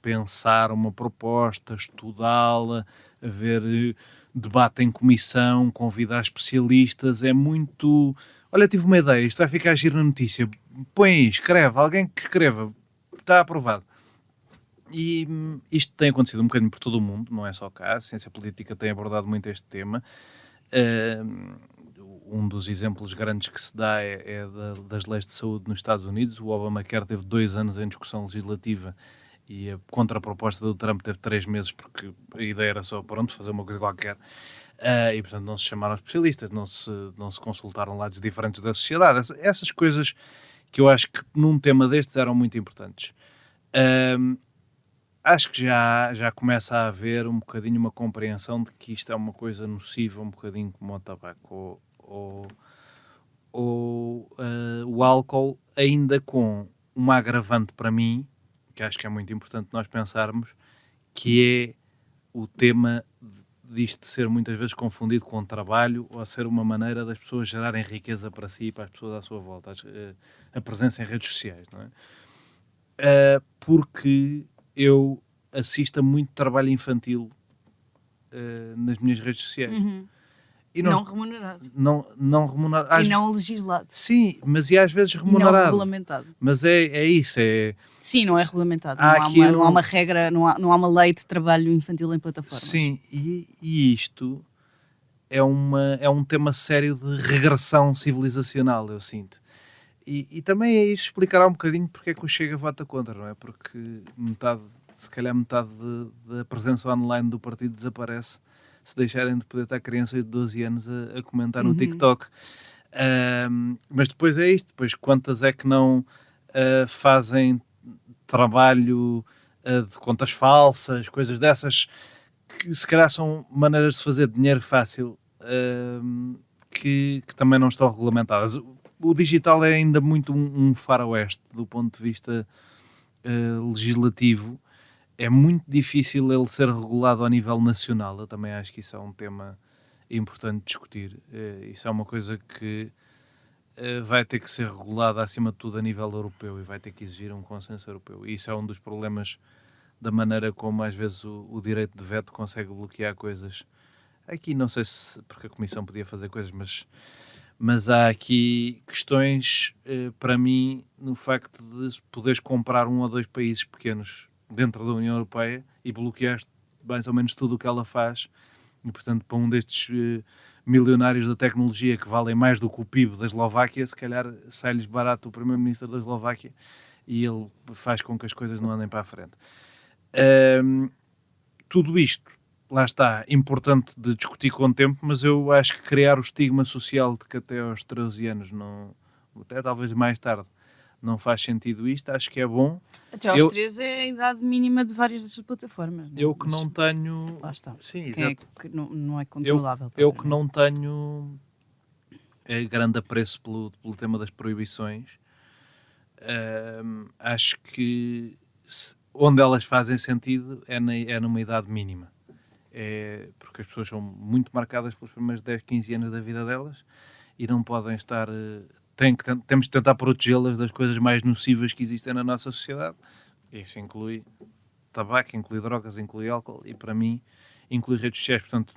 pensar uma proposta, estudá-la, haver debate em comissão, convidar especialistas, é muito... Olha, tive uma ideia, isto vai ficar giro na notícia, põe aí, escreve, alguém que escreva, está aprovado. E isto tem acontecido um bocadinho por todo o mundo, não é só cá, a ciência política tem abordado muito este tema. Um dos exemplos grandes que se dá é das leis de saúde nos Estados Unidos. O Obamacare teve 2 anos em discussão legislativa e a contraproposta do Trump teve 3 meses, porque a ideia era só, pronto, fazer uma coisa qualquer. E, portanto, não se chamaram especialistas, não se consultaram lados diferentes da sociedade. Essas coisas que eu acho que num tema destes eram muito importantes. Acho que já começa a haver um bocadinho uma compreensão de que isto é uma coisa nociva, um bocadinho como o tabaco ou o álcool, ainda com uma agravante para mim, que acho que é muito importante nós pensarmos, que é o tema disto de ser muitas vezes confundido com trabalho ou a ser uma maneira das pessoas gerarem riqueza para si e para as pessoas à sua volta, a presença em redes sociais, não é? Porque eu assisto a muito trabalho infantil nas minhas redes sociais. E Não remunerado. Não remunerado. E não legislado. Sim, mas e às vezes E não remunerado. regulamentado. Mas é isso, Sim, não é regulamentado. Há Não há uma regra, não há uma lei de trabalho infantil em plataformas. Sim, e isto é um tema sério de regressão civilizacional, eu sinto. E também é isso explicará um bocadinho porque é que o Chega vota contra, não é? Porque se calhar metade da presença online do partido desaparece se deixarem de poder estar crianças de 12 anos a comentar no TikTok. Mas depois é isto, depois quantas é que não fazem trabalho de contas falsas, coisas dessas, que se calhar são maneiras de fazer dinheiro fácil, que também não estão regulamentadas. O digital é ainda muito um faroeste do ponto de vista legislativo. É muito difícil ele ser regulado ao nível nacional. Eu também acho que isso é um tema importante de discutir. Isso é uma coisa que vai ter que ser regulada acima de tudo a nível europeu e vai ter que exigir um consenso europeu. E isso é um dos problemas da maneira como às vezes o direito de veto consegue bloquear coisas. Aqui não sei se porque a Comissão podia fazer coisas, mas há aqui questões para mim no facto de poderes comprar 1 ou 2 países pequenos dentro da União Europeia e bloquear mais ou menos tudo o que ela faz. E, portanto, para um destes milionários da tecnologia que valem mais do que o PIB da Eslováquia, se calhar sai-lhes barato o primeiro-ministro da Eslováquia e ele faz com que as coisas não andem para a frente. Tudo isto, lá está, importante de discutir com o tempo, mas eu acho que criar o estigma social de que até aos 13 anos, até talvez mais tarde, não faz sentido isto, acho que é bom. Até aos 13 é a idade mínima de várias dessas plataformas. Não? Eu que não tenho... Lá está. Sim, Quem exato. é que não é controlável? Eu que não tenho grande apreço pelo tema das proibições, acho que onde elas fazem sentido é numa idade mínima. Porque as pessoas são muito marcadas pelos primeiros 10, 15 anos da vida delas e não podem estar... Temos de tentar protegê-las das coisas mais nocivas que existem na nossa sociedade. Isso inclui tabaco, inclui drogas, inclui álcool e, para mim, inclui redes sociais. Portanto,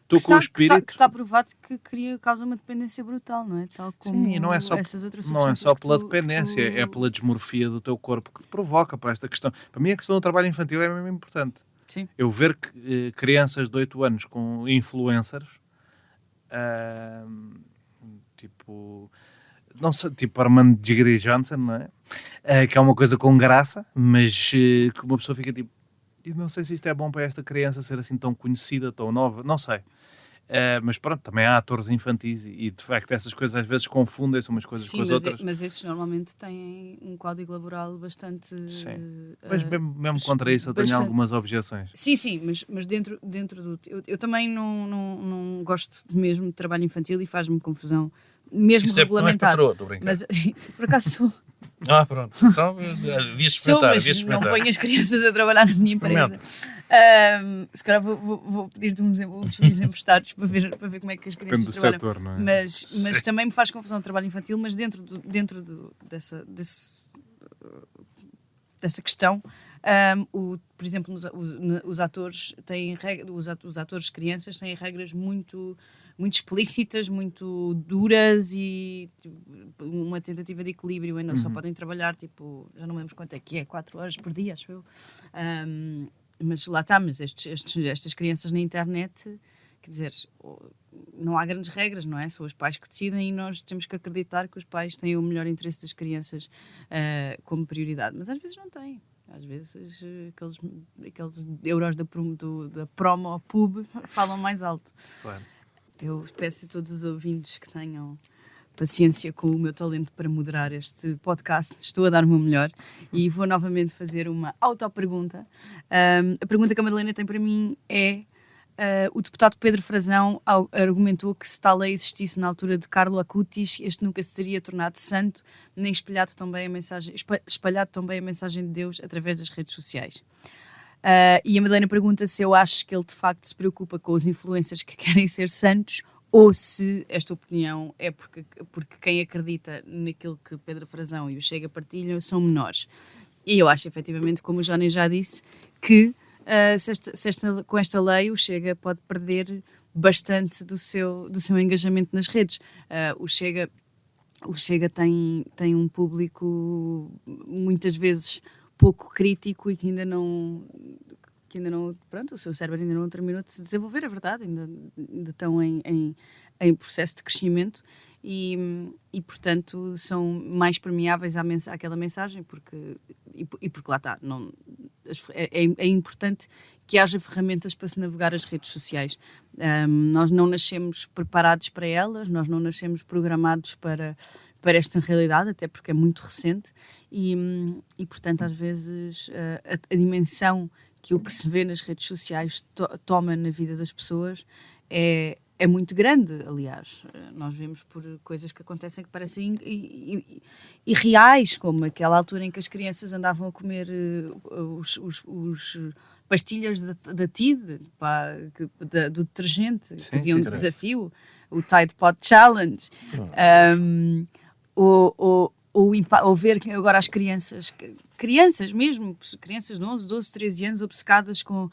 estou com o espírito... Que está provado que causa uma dependência brutal, não é? Tal como Sim, não é só, essas outras não é substâncias só pela que tu- dependência, que tu- é pela desmorfia do teu corpo que te provoca para esta questão. Para mim, a questão do trabalho infantil é mesmo importante. Sim. Eu ver que crianças de 8 anos com influencers, tipo... Não sei, tipo Armando Gigri Johnson, não é? Que é uma coisa com graça, mas que uma pessoa fica tipo, e não sei se isto é bom para esta criança ser assim tão conhecida, tão nova, não sei. Mas pronto, também há atores infantis e de facto essas coisas às vezes confundem-se umas coisas Sim, com as outras. mas esses normalmente têm um código laboral bastante... Sim. Mas mesmo contra isso eu tenho bastante- algumas objeções. Sim, mas dentro do... Eu também não gosto mesmo de trabalho infantil e faz-me confusão, mesmo Isso é porque não és regulamentar. patroa, estou a brincar. Mas, por acaso sou... Pronto. Então, devias Sou, experimentar, mas devias não experimentar. ponho as crianças a trabalhar na minha empresa. Se calhar vou pedir-te uns filhos emprestados para ver como é que as crianças Depende do trabalham. setor, não é? Mas também me faz confusão o trabalho infantil, mas dessa questão Por exemplo, os atores têm os atores crianças têm regras muito explícitas, muito duras e uma tentativa de equilíbrio. Ainda só podem trabalhar, tipo, já não me lembro quanto é que é, 4 horas por dia, acho eu. Mas lá está, mas estas crianças na internet, quer dizer, não há grandes regras, não é? São os pais que decidem e nós temos que acreditar que os pais têm o melhor interesse das crianças como prioridade. Mas às vezes não têm. Às vezes aqueles euros da promo ao pub falam mais alto. Claro. Eu peço a todos os ouvintes que tenham paciência com o meu talento para moderar este podcast. Estou a dar o meu melhor e vou novamente fazer uma autopergunta. A pergunta que a Madalena tem para mim é: o deputado Pedro Frazão argumentou que se tal lei existisse na altura de Carlo Acutis, este nunca se teria tornado santo, nem espalhado tão bem a mensagem de Deus através das redes sociais. E a Madalena pergunta se eu acho que ele de facto se preocupa com os influencers que querem ser santos ou se esta opinião é porque quem acredita naquilo que Pedro Frazão e o Chega partilham são menores. E eu acho efetivamente, como o Johnny já disse, que com esta lei o Chega pode perder bastante do seu engajamento nas redes. O Chega tem um público muitas vezes pouco crítico e que ainda não pronto, o seu cérebro ainda não terminou de se desenvolver, é verdade, ainda estão em processo de crescimento e portanto são mais permeáveis àquela mensagem porque lá está, é importante que haja ferramentas para se navegar as redes sociais. Nós não nascemos preparados para elas, nós não nascemos programados para esta realidade, até porque é muito recente e portanto às vezes a dimensão que o que se vê nas redes sociais toma na vida das pessoas é muito grande. Aliás, nós vemos por coisas que acontecem que parecem irreais, como aquela altura em que as crianças andavam a comer os pastilhas da Tide, do detergente, que havia um desafio, o Tide Pod Challenge. Ou ver agora as crianças mesmo, crianças de 11, 12, 13 anos obcecadas com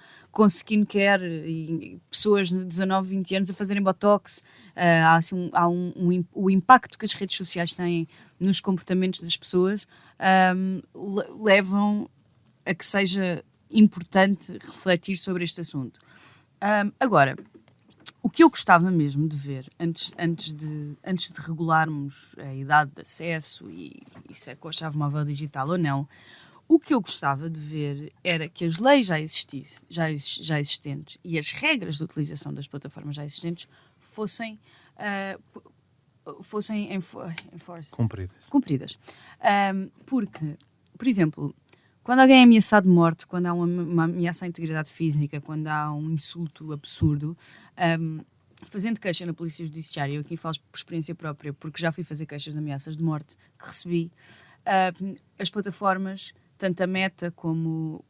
skincare e pessoas de 19, 20 anos a fazerem botox. O impacto que as redes sociais têm nos comportamentos das pessoas levam a que seja importante refletir sobre este assunto. Agora, o que eu gostava mesmo de ver, antes de regularmos a idade de acesso e se é com a chave móvel digital ou não, o que eu gostava de ver era que as leis já existentes e as regras de utilização das plataformas já existentes fossem cumpridas. Porque, por exemplo, quando alguém é ameaçado de morte, quando há uma ameaça à integridade física, quando há um insulto absurdo, fazendo queixa na Polícia Judiciária, eu aqui falo por experiência própria, porque já fui fazer queixas de ameaças de morte que recebi, as plataformas, tanto a Meta como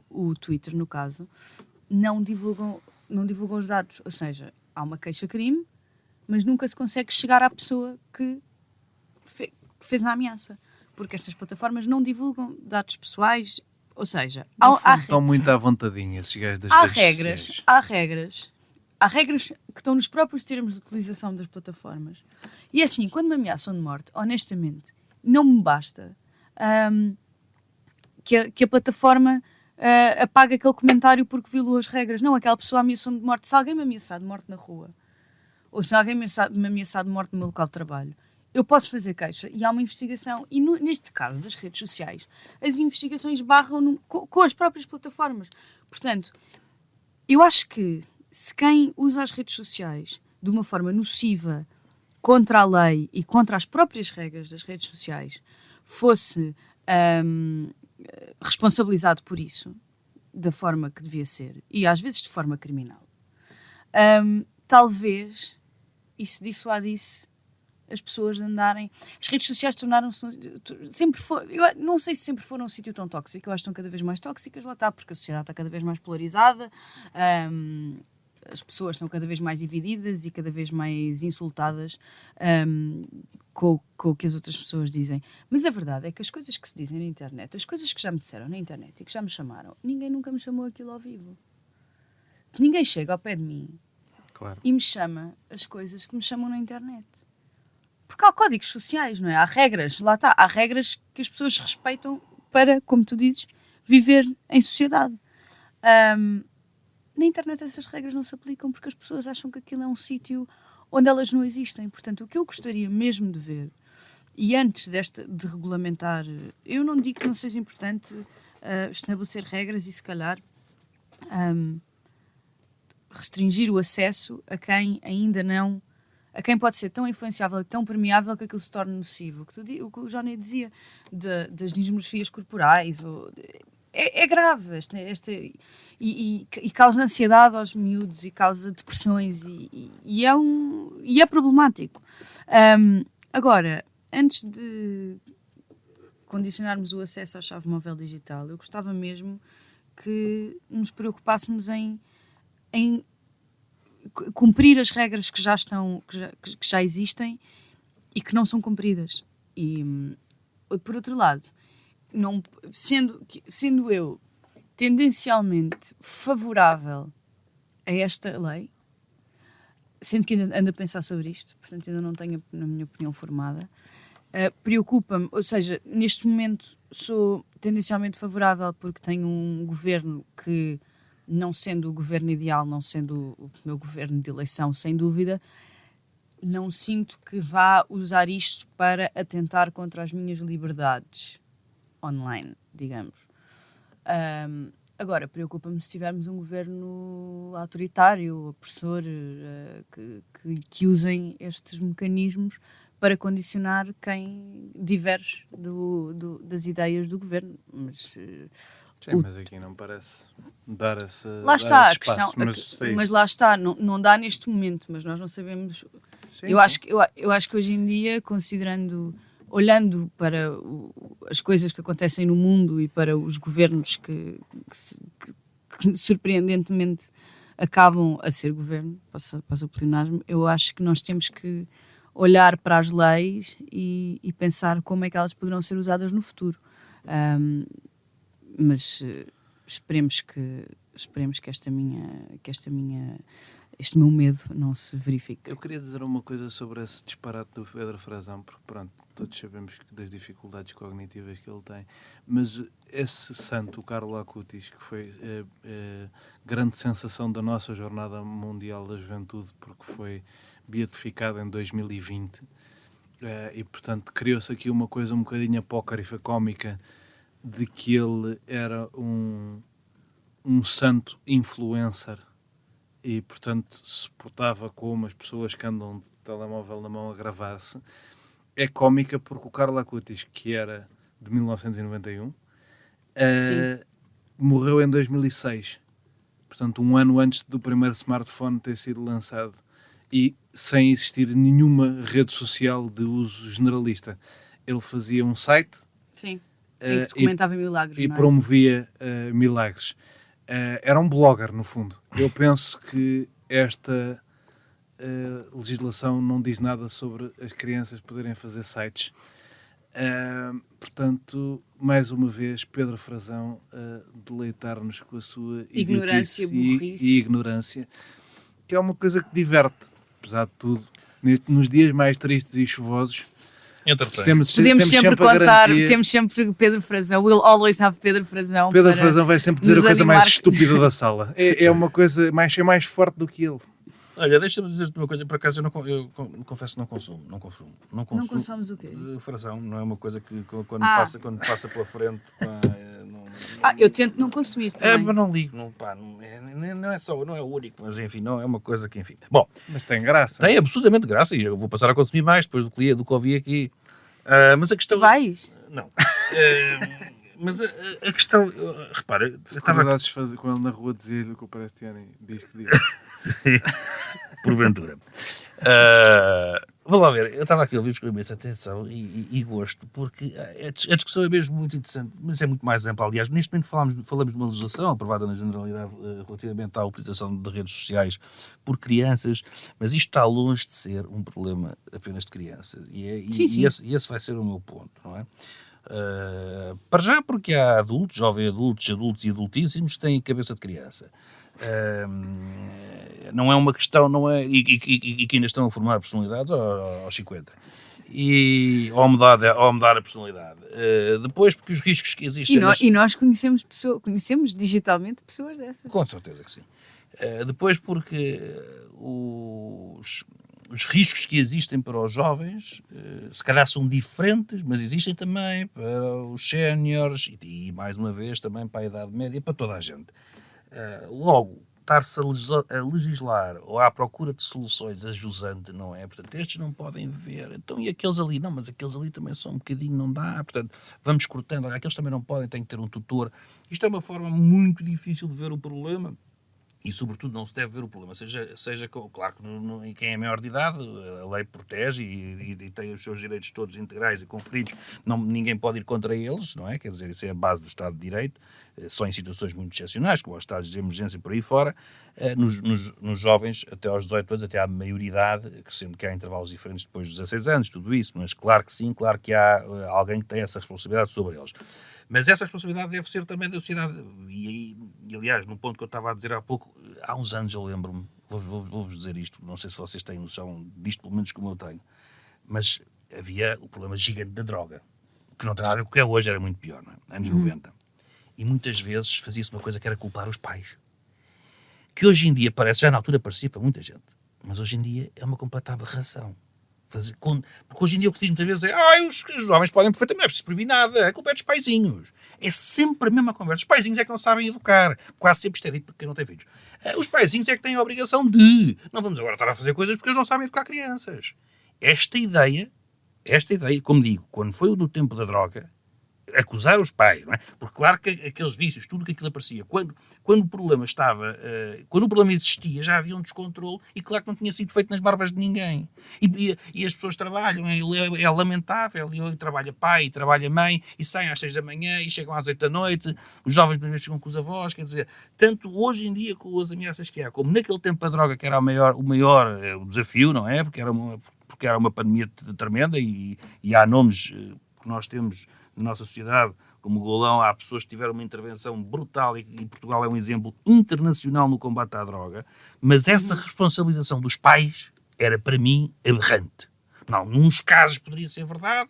o Twitter, no caso, não divulgam os dados. Ou seja, há uma queixa-crime, mas nunca se consegue chegar à pessoa que fez a ameaça. Porque estas plataformas não divulgam dados pessoais, ou seja... Estão muito à vontadinha esses gajos das redes sociais. Há regras que estão nos próprios termos de utilização das plataformas. E assim, quando me ameaçam de morte, honestamente, não me basta que a plataforma apague aquele comentário porque violou as regras. Não, aquela pessoa ameaçou-me de morte. Se alguém me ameaçar de morte na rua, ou se alguém me ameaçar de morte no meu local de trabalho, eu posso fazer queixa e há uma investigação. E neste caso das redes sociais, as investigações barram com as próprias plataformas. Portanto, eu acho que se quem usa as redes sociais de uma forma nociva contra a lei e contra as próprias regras das redes sociais fosse responsabilizado por isso, da forma que devia ser, e às vezes de forma criminal, talvez isso dissuadisse as pessoas de andarem... As redes sociais tornaram-se... eu não sei se sempre foram um sítio tão tóxico, eu acho que estão cada vez mais tóxicas, lá está, porque a sociedade está cada vez mais polarizada, as pessoas estão cada vez mais divididas e cada vez mais insultadas com o que as outras pessoas dizem. Mas a verdade é que as coisas que se dizem na internet, as coisas que já me disseram na internet e que já me chamaram, ninguém nunca me chamou aquilo ao vivo. Ninguém chega ao pé de mim Claro. e me chama as coisas que me chamam na internet. Porque há códigos sociais, não é? Há regras, lá está, há regras que as pessoas respeitam para, como tu dizes, viver em sociedade. Na internet essas regras não se aplicam porque as pessoas acham que aquilo é um sítio onde elas não existem. Portanto, o que eu gostaria mesmo de ver, e antes de regulamentar, eu não digo que não seja importante estabelecer regras e se calhar restringir o acesso a quem ainda não, a quem pode ser tão influenciável e tão permeável que aquilo se torne nocivo. O que o Johnny dizia das dismorfias corporais, é grave e causa ansiedade aos miúdos e causa depressões e é problemático. Agora, antes de condicionarmos o acesso à chave móvel digital, eu gostava mesmo que nos preocupássemos em cumprir as regras que já estão, que já existem e que não são cumpridas. E, por outro lado, não, sendo eu tendencialmente favorável a esta lei, sendo que ainda ando a pensar sobre isto, portanto ainda não tenho a minha opinião formada, preocupa-me, ou seja, neste momento sou tendencialmente favorável porque tenho um governo que, não sendo o governo ideal, não sendo o meu governo de eleição, sem dúvida, não sinto que vá usar isto para atentar contra as minhas liberdades online, digamos. Agora, preocupa-me se tivermos um governo autoritário, opressor, que usem estes mecanismos para condicionar quem diverge das ideias do governo. Mas mas aqui não parece dar esse lá está, esse espaço, mas lá está, não dá neste momento, mas nós não sabemos. Sim, eu acho que hoje em dia, olhando para as coisas que acontecem no mundo e para os governos que surpreendentemente acabam a ser governo, passa o pleonasmo, eu acho que nós temos que olhar para as leis e pensar como é que elas poderão ser usadas no futuro. Mas esperemos que este meu medo não se verifique. Eu queria dizer uma coisa sobre esse disparate do Pedro Frazão, porque pronto, todos sabemos das dificuldades cognitivas que ele tem, mas esse santo, o Carlo Acutis, que foi grande sensação da nossa Jornada Mundial da Juventude, porque foi beatificado em 2020, e portanto criou-se aqui uma coisa um bocadinho apócrifa, cómica, de que ele era um santo influencer e, portanto, se portava como as pessoas que andam de telemóvel na mão a gravar-se. É cómica porque o Carlo Acutis, que era de 1991, morreu em 2006. Portanto, um ano antes do primeiro smartphone ter sido lançado e sem existir nenhuma rede social de uso generalista. Ele fazia um site... Sim. Em que documentava milagres, e não é? promovia milagres. Era um blogger, no fundo. Eu penso que esta legislação não diz nada sobre as crianças poderem fazer sites. Portanto, mais uma vez, Pedro Frazão deleitar-nos com a sua ignorância, burrice e ignorância, que é uma coisa que diverte, apesar de tudo. Nos dias mais tristes e chuvosos, temos sempre contar, temos sempre Pedro Frazão. We'll always have Pedro Frazão. Pedro Frazão vai sempre dizer a coisa mais estúpida da sala. É uma coisa mais forte do que ele. Olha, deixa-me dizer-te uma coisa, por acaso eu confesso que não consumo. Não consomes o quê? Frazão, não é uma coisa que quando passa pela frente... eu tento não consumir também. Mas não ligo, não é o único, mas enfim, não é uma coisa que, enfim... Bom, mas tem graça. Tem absolutamente graça e eu vou passar a consumir mais depois do que ouvi aqui. Mas a questão... Vais? Não. Mas a questão... repara... Se convidasses fazer com ele na rua, dizer-lhe que o Prestiani diz que diz. Porventura. Vamos lá ver, eu estava aqui a ouvir-vos com imensa atenção e gosto, porque a discussão é mesmo muito interessante, mas é muito mais ampla. Aliás, neste momento falamos de uma legislação aprovada na Generalidade relativamente à utilização de redes sociais por crianças, mas isto está longe de ser um problema apenas de crianças. Sim. Esse vai ser o meu ponto, não é? Para já porque há adultos, jovens adultos, adultos e adultíssimos que têm cabeça de criança. Não é uma questão, não é, e que ainda estão a formar personalidades aos 50 ou a mudar a personalidade. Depois porque os riscos que existem E nós conhecemos digitalmente pessoas dessas. com certeza que sim. Depois porque os riscos que existem para os jovens se calhar são diferentes, mas existem também para os séniores e mais uma vez também para a idade média, para toda a gente. Logo, estar-se a legislar ou à procura de soluções a jusante, não é? Portanto, estes não podem ver. Então, e aqueles ali? Não, mas aqueles ali também são um bocadinho, não dá. Portanto, vamos cortando. Olha, aqueles também não podem, têm que ter um tutor. Isto é uma forma muito difícil de ver o problema. E, sobretudo, não se deve ver o problema. Seja claro que em quem é maior de idade, a lei protege e tem os seus direitos todos integrais e conferidos. Ninguém pode ir contra eles, não é? Quer dizer, isso é a base do Estado de Direito. Só em situações muito excepcionais, como os estados de emergência e por aí fora. Nos jovens, até aos 18 anos, até à maioridade, que sendo que há intervalos diferentes depois dos 16 anos, tudo isso. Mas claro que sim, claro que há alguém que tem essa responsabilidade sobre eles. Mas essa responsabilidade deve ser também da sociedade. E aliás, no ponto que eu estava a dizer há pouco, há uns anos eu lembro-me, vou-vos dizer isto, não sei se vocês têm noção disto, pelo menos como eu tenho, mas havia o problema gigante da droga, que não tem nada a ver com o que é hoje, era muito pior, não é? Anos 90. E muitas vezes fazia-se uma coisa que era culpar os pais. Que hoje em dia parece, já na altura parecia para muita gente, mas hoje em dia é uma completa aberração. Porque hoje em dia o que se diz muitas vezes é os jovens podem perfeitamente, não é preciso proibir nada, a culpa é dos paizinhos. É sempre a mesma conversa. Os paizinhos é que não sabem educar. Quase sempre isto é dito porque quem não tem filhos. Os paizinhos é que têm a obrigação de. Não vamos agora estar a fazer coisas porque eles não sabem educar crianças. Esta ideia, como digo, quando foi o do tempo da droga, acusar os pais, não é? Porque claro que aqueles vícios, tudo que aquilo aparecia, quando o problema estava, quando o problema existia, já havia um descontrole e claro que não tinha sido feito nas barbas de ninguém. E as pessoas trabalham, é lamentável, e trabalha pai, e trabalha mãe, e saem às 6 da manhã e chegam às 8 da noite, os jovens primeiro ficam com os avós, quer dizer, tanto hoje em dia com as ameaças que há, como naquele tempo a droga que era o maior desafio, não é? Porque era uma pandemia tremenda e há nomes que nós temos na nossa sociedade, como o Golão, há pessoas que tiveram uma intervenção brutal e Portugal é um exemplo internacional no combate à droga, mas essa responsabilização dos pais era para mim aberrante. Não, nos casos poderia ser verdade,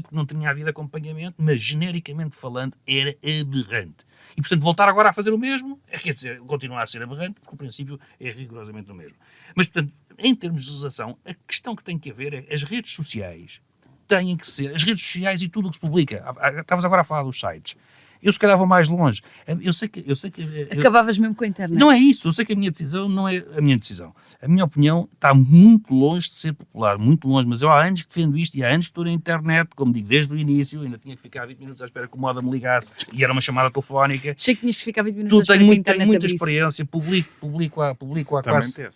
porque não tinha havido acompanhamento, mas genericamente falando era aberrante. E portanto voltar agora a fazer o mesmo, quer dizer, continuar a ser aberrante, porque o princípio é rigorosamente o mesmo. Mas portanto, em termos de legislação, a questão que tem que haver é as redes sociais têm que ser, as redes sociais e tudo o que se publica. Estavas agora a falar dos sites. Eu se calhar vou mais longe. Eu sei que Acabavas mesmo com a internet. não é isso. Eu sei que a minha decisão não é a minha decisão. A minha opinião está muito longe de ser popular, muito longe, mas eu há anos que defendo isto e há anos que estou na internet, como digo, desde o início, ainda tinha que ficar 20 minutos à espera que o moda me ligasse e era uma chamada telefónica. Achei que tinhas de ficar 20 minutos à Tu espera tenho que a internet muita abrisse. experiência, publico há Também quase... teve.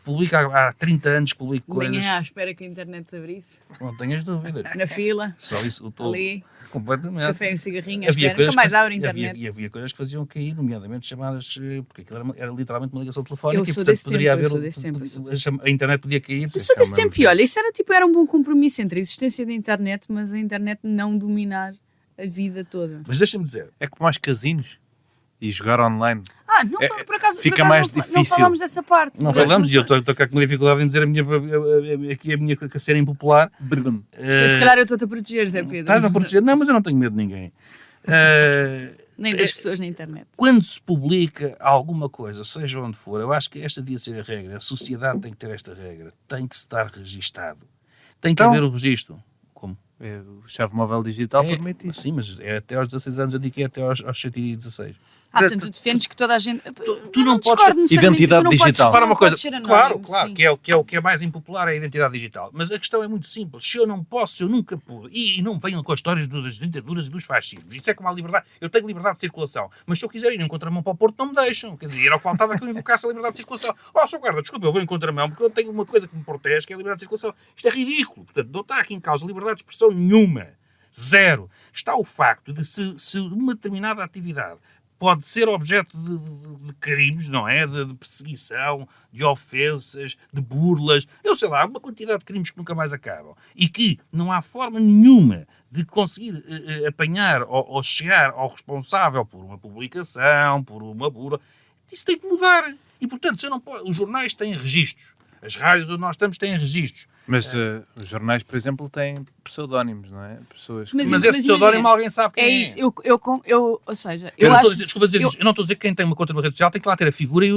Publico há 30 anos, publico coisas. Manhã à espera que a internet abrisse. Não tenhas dúvidas. Na fila, Só isso, eu estou ali, completamente. café e um cigarrinho, à Havia espera. Nunca coisas mais que- abre a internet. E havia coisas que faziam cair, nomeadamente chamadas, porque aquilo era literalmente uma ligação telefónica Eu e sou portanto desse poderia tempo, eu haver. sou desse tempo. A internet podia cair. Eu sou desse tempo e olha, isso era um bom compromisso entre a existência da internet, mas a internet não dominar a vida toda. Mas deixa-me dizer, É como aos casinos e jogar online. Não, É, por acaso, fica por acaso mais não difícil. falámos dessa parte. não falamos e eu estou cá com uma dificuldade em dizer a minha ser impopular. Se calhar eu estou-te a proteger, Zé Pedro. Estás a proteger? Não, mas eu não tenho medo de ninguém. Nem das pessoas na internet. Quando se publica alguma coisa, seja onde for, eu acho que esta devia ser a regra. A sociedade tem que ter esta regra. Tem que estar registado. Tem que Então- haver o registro. Como? O chave móvel digital permite isso. Sim, mas é até aos 16 anos, eu digo que é até aos 116. Portanto, tu defendes que toda a gente... Tu não podes... discordo necessariamente, Identidade tu não podes- digital. Para uma não coisa, podes ser claro, anónimo, claro, sim. o que é mais impopular é a identidade digital. Mas a questão é muito simples. Se eu não posso, se eu nunca pude, e não venham com as histórias das ditaduras e dos fascismos. Isso é como a liberdade. Eu tenho liberdade de circulação, mas se eu quiser ir em contramão para o Porto, não me deixam. Quer dizer, era o que faltava que eu invocasse a liberdade de circulação. Oh, Sr. Guarda, desculpa, eu vou em contramão porque eu tenho uma coisa que me protege, que é a liberdade de circulação. Isto é ridículo. Portanto, não está aqui em causa liberdade de expressão nenhuma. Zero. Está o facto de se uma determinada atividade pode ser objeto de crimes, não é? De perseguição, de ofensas, de burlas, eu sei lá, uma quantidade de crimes que nunca mais acabam. E que não há forma nenhuma de conseguir apanhar ou chegar ao responsável por uma publicação, por uma burla. Isso tem que mudar. E, portanto, se eu não posso, os jornais têm registros. As rádios onde nós estamos têm registros. Mas os jornais, por exemplo, têm pseudónimos, não é? Pessoas que... Mas Mas esse pseudónimo imagina, alguém sabe quem é. É isso, ou seja, Eu eu não estou a acho... dizer, desculpa dizer isto, eu não estou a dizer que quem tem uma conta numa rede social tem que lá ter a figura e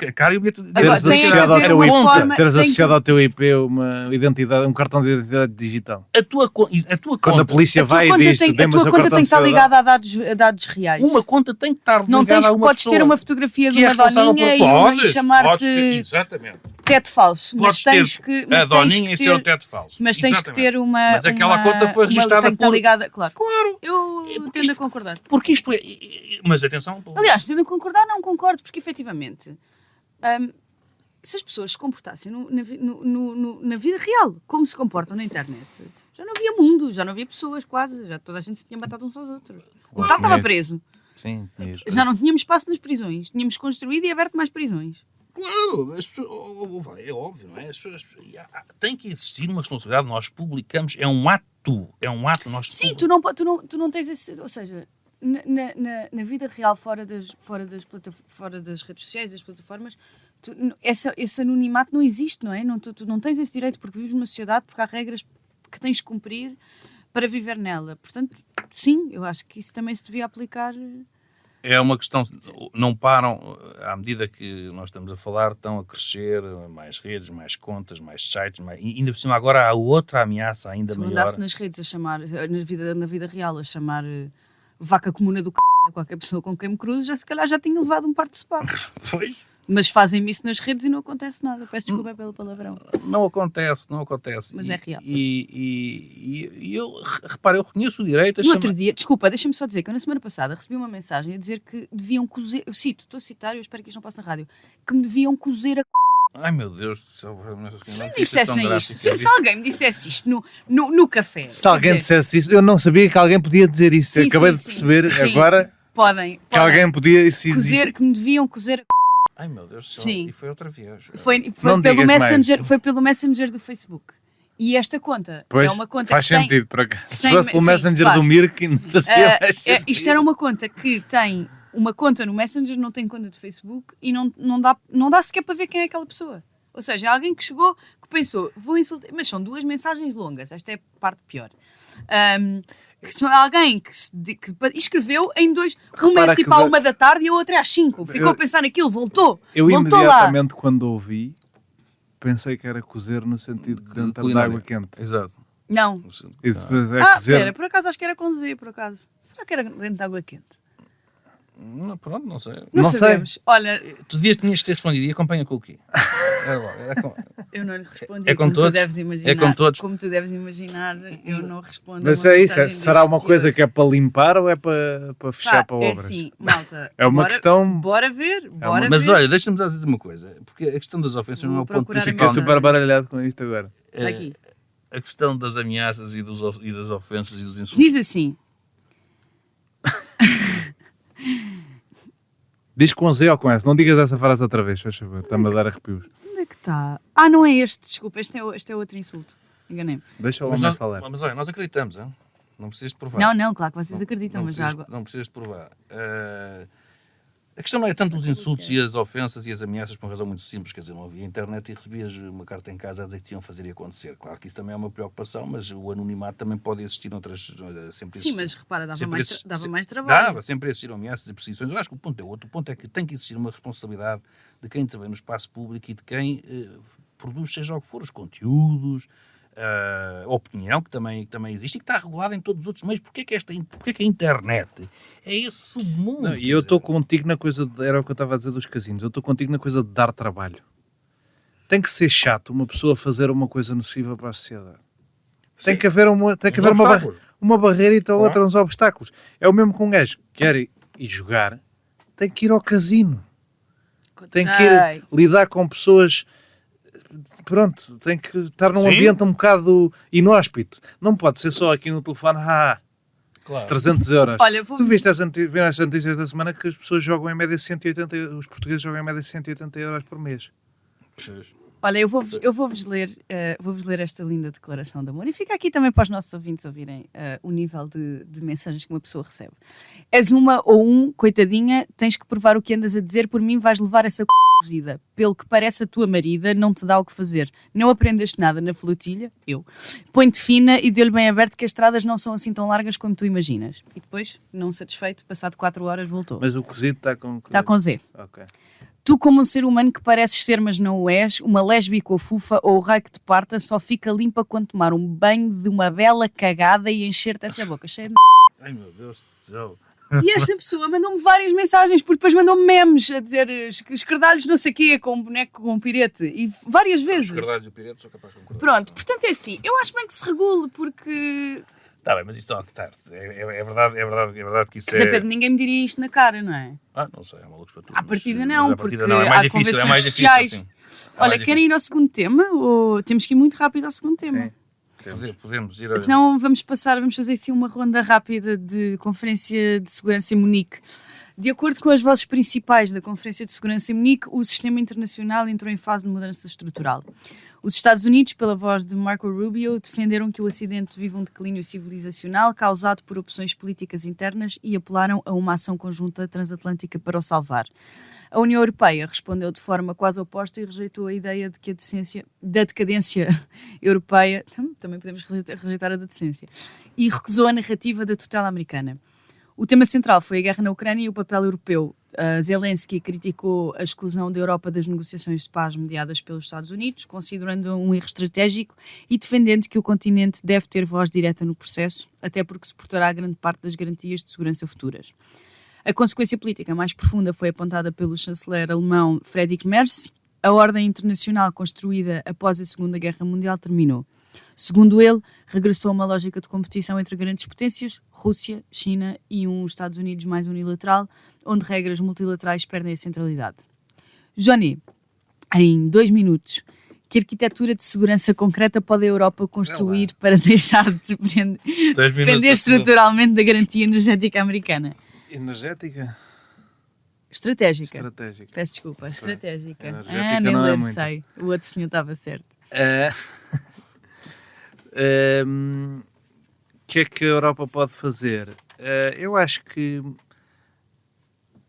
a cara e o bilhete. Agora, Teres tem a associado ao haver teu uma IP, forma- teres tem que- associado ao teu IP uma identidade, um cartão de identidade digital. A tua Quando conta, a polícia A tua vai e conta diz, tem- a dê-me o tua seu conta cartão tem de que estar cidadão. ligada a dados reais. uma conta tem que estar Não ligada tens, a uma podes ter pessoa uma fotografia de que é uma responsável doninha por... e Podes ter, chamar-te exatamente. teto falso. Mas Podes tens ter que, a mas tens doninha que e ser o ter, teto falso. mas tens que Exatamente. ter uma... Mas aquela uma- conta foi uma- registada tem que estar por... ligada, claro. Claro. Eu Porque tendo isto- a concordar. Porque isto é... Mas atenção... Aliás, tendo a concordar, não concordo, porque efetivamente, se as pessoas se comportassem na vida real, como se comportam na internet, já não havia mundo, já não havia pessoas quase, já toda a gente se tinha matado uns aos outros. O tal estava preso. Sim, Já não tínhamos espaço nas prisões, tínhamos construído e aberto mais prisões. Claro, as pessoas, é óbvio, não é? As pessoas, tem que existir uma responsabilidade, nós publicamos, é um ato, nós... Sim, tu não tens esse, ou seja, na vida real, fora das redes sociais, das plataformas, esse anonimato não existe, não é? Tu não tens esse direito porque vives numa sociedade, porque há regras que tens de cumprir para viver nela. Portanto, sim, eu acho que isso também se devia aplicar. É uma questão, não param, à medida que nós estamos a falar, estão a crescer mais redes, mais contas, mais sites, e ainda por cima agora há outra ameaça ainda Se maior. mandasse nas redes a chamar, na vida real, a chamar vaca comuna do c... a qualquer pessoa com quem me cruzo, já se calhar já tinha levado um par de sopapos. Pois. Mas fazem-me isso nas redes e não acontece nada. Peço desculpa pelo palavrão. Não acontece. Mas é real. E eu, repara, eu reconheço o direito a No chamar... outro dia, desculpa, deixa-me só dizer que eu na semana passada recebi uma mensagem a dizer que deviam cozer, eu cito, estou a citar, eu espero que isto não passe na rádio, que me deviam cozer a c... Ai meu Deus do céu. Se me dissessem isto, se alguém me dissesse isto no café. Se alguém dissesse isso, eu não sabia que alguém podia dizer isso. Sim, Acabei sim, de sim. perceber Sim. agora Podem que alguém podia... Isso existe. cozer, que me deviam cozer a c... Ai meu Deus do céu. Sim. E foi outra vez. Foi Não pelo digas mais. Messenger, foi pelo Messenger do Facebook. E esta conta Pois, é uma conta faz que tem... sentido, por acaso. Se tem- fosse pelo sim, Messenger faz. do Mirk, não fazia mais sentido. Isto era uma conta que tem uma conta no Messenger, não tem conta do Facebook e não dá sequer para ver quem é aquela pessoa. Ou seja, alguém que chegou, que pensou, vou insultar, mas são duas mensagens longas, esta é a parte pior. Que são alguém que escreveu em dois, uma Repara é tipo que à 1 da tarde e a outra é às 5. Ficou a pensar naquilo, voltou lá. Imediatamente, quando ouvi, pensei que era cozer no sentido de dentro de culinária. água quente. Exato. Não. Isso depois é Ah, cozer. espera, por acaso acho que era com Z, por acaso. Será que era dentro de água quente? Pronto, não sei. Não Não sei. sabemos. Olha, Tu tinhas ter respondido e acompanha com o quê? Era com... eu não lhe respondi, É com como tu todos? deves imaginar. É com todos? Como tu deves imaginar, eu não respondo. Mas a uma é isso, mensagem será uma deste coisa teor. que é para limpar ou é para fechar para É obras? assim, malta. É uma bora- questão- Bora ver, bora Mas ver. olha, deixa-me dizer uma coisa, porque a questão das ofensas Vou não é o ponto procurar a Fiquei principal. mensagem. super baralhado com isto agora. Aqui. A questão das ameaças e das ofensas e dos insultos. Diz assim, Diz com Z ou com S? Não digas essa frase outra vez, faz favor. Está-me a dar arrepios. onde é que está? Ah, não é este, desculpa, este é outro insulto. Enganei-me. Deixa o Mas, homem falar. mas olha, nós acreditamos, hein? Não precisas de provar. Não, claro que vocês acreditam, mas água. Não precisas de provar. A questão não é tanto os insultos e as ofensas e as ameaças por uma razão muito simples, quer dizer, não havia internet e recebias uma carta em casa a dizer que tinham a fazer e acontecer. Claro que isso também é uma preocupação, mas o anonimato também pode existir noutras... Sempre Sim, existe- mas repara, dava sempre mais, existe- dava se- mais trabalho. Dava, sempre existiram ameaças e perseguições. Eu acho que o ponto é outro. O ponto é que tem que existir uma responsabilidade de quem intervém no espaço público e de quem produz, seja o que for, os conteúdos, opinião, que também existe e que está regulada em todos os outros meios. Porquê que a internet é esse submundo? Não, e eu estou contigo na coisa, era o que eu estava a dizer dos casinos, eu estou contigo na coisa de dar trabalho. Tem que ser chato uma pessoa fazer uma coisa nociva para a sociedade. Tem que haver uma barreira e outra uns obstáculos. É o mesmo que um gajo que quer ir jogar, tem que ir ao casino. Tem que ir lidar com pessoas, pronto, tem que estar num ambiente um bocado inóspito. Não pode ser só aqui no telefone, Claro. 300 euros. Olha, Tu viste as notícias da semana que as pessoas jogam em média 180, os portugueses jogam em média 180 euros por mês. Olha, eu vou-vos ler esta linda declaração de amor e fica aqui também para os nossos ouvintes ouvirem o nível de mensagens que uma pessoa recebe. És uma ou um, coitadinha, tens que provar o que andas a dizer, por mim vais levar essa cozida. Pelo que parece a tua marida não te dá o que fazer. Não aprendeste nada na flotilha, eu. Põe-te fina e dê-lhe bem aberto que as estradas não são assim tão largas como tu imaginas. E depois, não satisfeito, passado 4 horas voltou. Mas o cozido está com... Está com Z. Ok. Tu, como um ser humano que pareces ser, mas não o és, uma lésbica ou fufa ou o raio que te parta, só fica limpa quando tomar um banho de uma bela cagada e encher-te essa boca cheia de... Ai, meu Deus do céu. E esta pessoa mandou-me várias mensagens, porque depois mandou-me memes a dizer escardalhos não sei o quê, com um boneco com um pirete, e várias vezes. Os cardalhos e o pirete sou capaz de concordar. Pronto, portanto é assim, eu acho bem que se regule, porque... Está bem, mas isso é verdade que isso Zé Pedro, ninguém me diria isto na cara, não é? Não sei, é maluco para tudo. À partida mas não, à porque partida não, é mais há difícil, convenções sociais. sim. Olha, querem ir ao segundo tema? Ou temos que ir muito rápido ao segundo tema? Sim. Podemos ir... Então vamos fazer assim uma ronda rápida de Conferência de Segurança em Munique. De acordo com as vozes principais da Conferência de Segurança em Munique, o sistema internacional entrou em fase de mudança estrutural. Os Estados Unidos, pela voz de Marco Rubio, defenderam que o Ocidente vive um declínio civilizacional causado por opções políticas internas e apelaram a uma ação conjunta transatlântica para o salvar. A União Europeia respondeu de forma quase oposta e rejeitou a ideia de que da decadência europeia, também podemos rejeitar a da decência, e recusou a narrativa da tutela americana. O tema central foi a guerra na Ucrânia e o papel europeu. Zelensky criticou a exclusão da Europa das negociações de paz mediadas pelos Estados Unidos, considerando um erro estratégico e defendendo que o continente deve ter voz direta no processo, até porque suportará grande parte das garantias de segurança futuras. A consequência política mais profunda foi apontada pelo chanceler alemão Friedrich Merz. A ordem internacional construída após a Segunda Guerra Mundial terminou. Segundo ele, regressou a uma lógica de competição entre grandes potências, Rússia, China e Estados Unidos mais unilateral, onde regras multilaterais perdem a centralidade. Johnny, em 2 minutos, que arquitetura de segurança concreta pode a Europa construir para deixar de depender estruturalmente da garantia energética americana? Energética? Estratégica. Peço desculpa, estratégica. Energética Nem não é ler muito. sei. O outro senhor estava certo. O que é que a Europa pode fazer? Eu acho que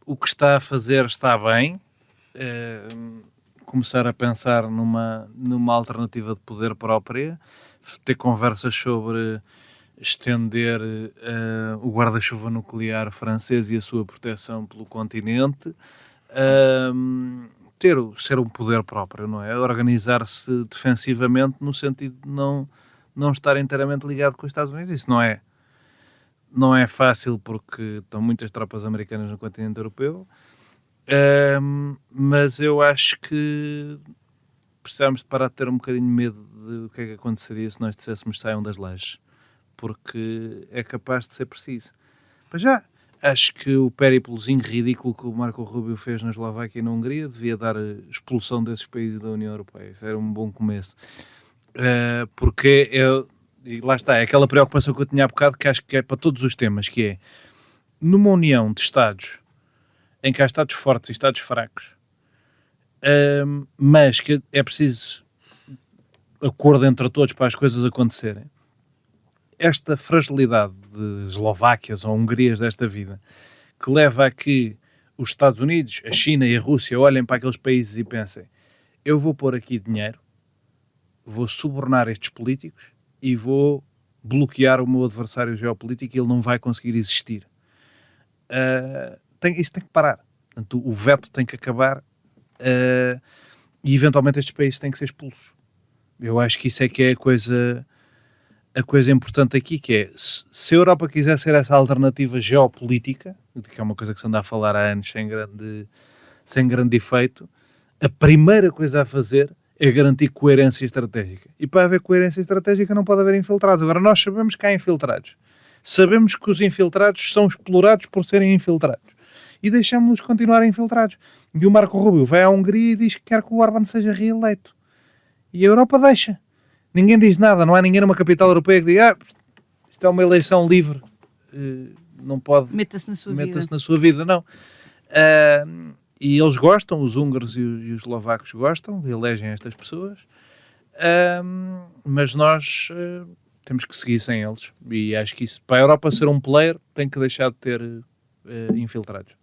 o que está a fazer está bem. Começar a pensar numa alternativa de poder própria, ter conversas sobre estender o guarda-chuva nuclear francês e a sua proteção pelo continente, ser um poder próprio, não é? Organizar-se defensivamente no sentido de não estar inteiramente ligado com os Estados Unidos. Isso não é fácil porque estão muitas tropas americanas no continente europeu, mas eu acho que precisamos de parar de ter um bocadinho de medo do que é que aconteceria se nós disséssemos saiam das lajes, porque é capaz de ser preciso. Mas já, acho que o périplozinho ridículo que o Marco Rubio fez na Eslováquia e na Hungria devia dar expulsão desses países da União Europeia. Isso era um bom começo. Porque e lá está, é aquela preocupação que eu tinha há bocado, que acho que é para todos os temas, que é, numa união de Estados, em que há Estados fortes e Estados fracos, mas que é preciso acordo entre todos para as coisas acontecerem, esta fragilidade de Eslováquias ou Hungrias desta vida, que leva a que os Estados Unidos, a China e a Rússia olhem para aqueles países e pensem, eu vou pôr aqui dinheiro, vou subornar estes políticos e vou bloquear o meu adversário geopolítico e ele não vai conseguir existir. Isso tem que parar. Portanto, o veto tem que acabar e eventualmente estes países têm que ser expulsos. Eu acho que isso é que é a coisa importante aqui, que é, se a Europa quiser ser essa alternativa geopolítica, que é uma coisa que se anda a falar há anos sem grande efeito, a primeira coisa a fazer é garantir coerência estratégica. E para haver coerência estratégica não pode haver infiltrados. Agora, nós sabemos que há infiltrados. Sabemos que os infiltrados são explorados por serem infiltrados. E deixamos-los continuar infiltrados. E o Marco Rubio vai à Hungria e diz que quer que o Orbán seja reeleito. E a Europa deixa. Ninguém diz nada. Não há ninguém numa capital europeia que diga isto é uma eleição livre. Não pode... Meta-se na sua vida. Não. E eles gostam, os húngaros e os eslovacos gostam, elegem estas pessoas. Mas nós temos que seguir sem eles. E acho que isso, para a Europa ser um player, tem que deixar de ter infiltrados.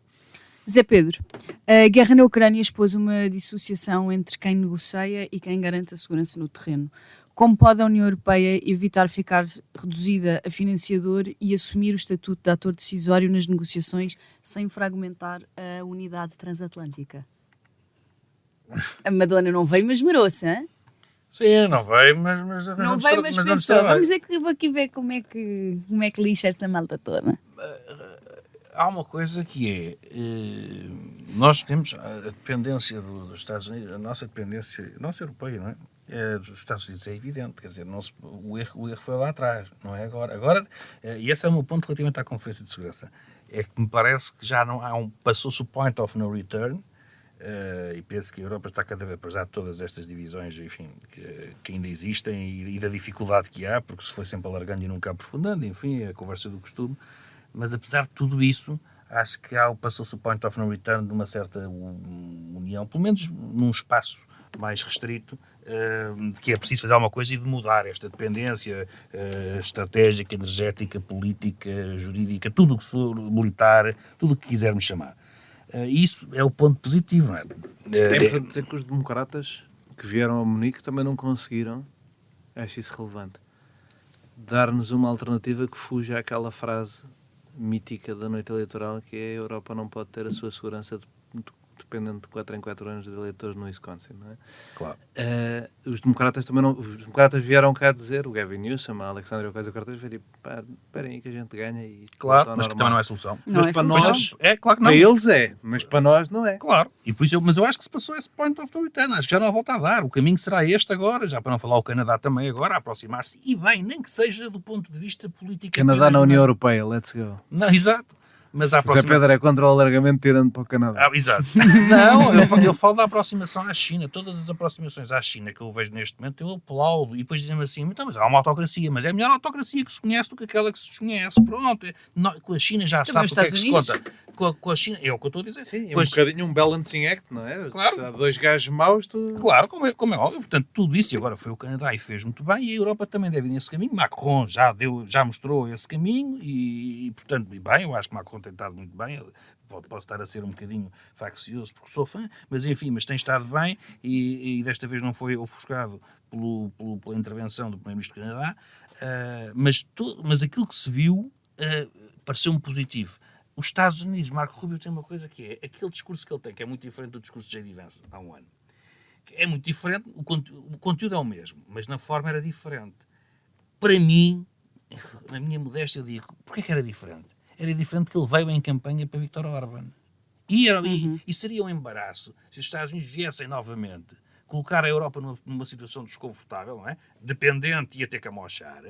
Zé Pedro, a guerra na Ucrânia expôs uma dissociação entre quem negocia e quem garante a segurança no terreno. Como pode a União Europeia evitar ficar reduzida a financiador e assumir o estatuto de ator decisório nas negociações sem fragmentar a unidade transatlântica? A Madalena não veio, mas esmerou-se, hein? Sim, não veio, mas Não veio, mas pensou. Vamos aqui ver como é que lixa esta malta toda. Há uma coisa que é, nós temos a dependência dos Estados Unidos, a nossa dependência, a nossa europeia, não é? Dos Estados Unidos é evidente, quer dizer, o erro foi lá atrás, não é agora. Agora, e esse é o meu ponto relativamente à Conferência de Segurança, é que me parece que já não há passou-se o point of no return, e penso que a Europa está cada vez, apesar de todas estas divisões, enfim, que ainda existem e da dificuldade que há, porque se foi sempre alargando e nunca aprofundando, enfim, a conversa do costume. Mas apesar de tudo isso, acho que passou-se o point of no return de uma certa união, pelo menos num espaço mais restrito, de que é preciso fazer alguma coisa e de mudar esta dependência estratégica, energética, política, jurídica, tudo o que for militar, tudo o que quisermos chamar. Isso é o ponto positivo, não é? É importante dizer que os democratas que vieram a Munique também não conseguiram, acho isso relevante, dar-nos uma alternativa que fuja àquela frase mítica da noite eleitoral, que é a Europa não pode ter a sua segurança dependendo de 4 em 4 anos de eleitores no Wisconsin, não é? Claro. Os democratas também não... Os democratas vieram cá dizer, o Gavin Newsom, a Alexandria Ocasio-Cortez, foi tipo, esperem aí que a gente ganha e... Claro, mas que também não é solução. Não mas é para solução. nós... É, claro que não. Para eles é, mas para nós não é. Claro, e por isso mas eu acho que se passou esse point of no return, acho que já não há volta a dar, o caminho será este agora, já para não falar o Canadá também agora, a aproximar-se, e bem, nem que seja do ponto de vista político. Canadá na União Europeia, let's go. Não, exato. Mas a Zé aproximação... Pedro é contra o alargamento tirando para o Canadá. Exato. Não, eu falo da aproximação à China. Todas as aproximações à China que eu vejo neste momento, eu aplaudo. E depois dizem-me assim, então, mas há uma autocracia, mas é a melhor autocracia que se conhece do que aquela que se desconhece. Pronto. Com a China já Também sabe o que é que Estados se conta. Com a China, é o que eu estou a dizer. Sim, com um bocadinho um balancing act, não é? Claro. Se há dois gajos maus, tu... Claro, como é óbvio. Portanto, tudo isso, e agora foi o Canadá e fez muito bem, e a Europa também deve ir nesse caminho. Macron já mostrou esse caminho, e portanto, e bem, eu acho que Macron tem estado muito bem. Posso estar a ser um bocadinho faccioso porque sou fã, mas enfim, mas tem estado bem, e desta vez não foi ofuscado pela intervenção do Primeiro-Ministro do Canadá, mas aquilo que se viu pareceu-me positivo. Os Estados Unidos, Marco Rubio tem uma coisa que é aquele discurso que ele tem, que é muito diferente do discurso de J.D. Vance há um ano. É muito diferente, o conteúdo é o mesmo, mas na forma era diferente. Para mim, na minha modéstia, eu digo, porquê que era diferente? Era diferente porque ele veio em campanha para Viktor Orbán. E seria um embaraço se os Estados Unidos viessem novamente colocar a Europa numa situação desconfortável, não é? Dependente e até camochar,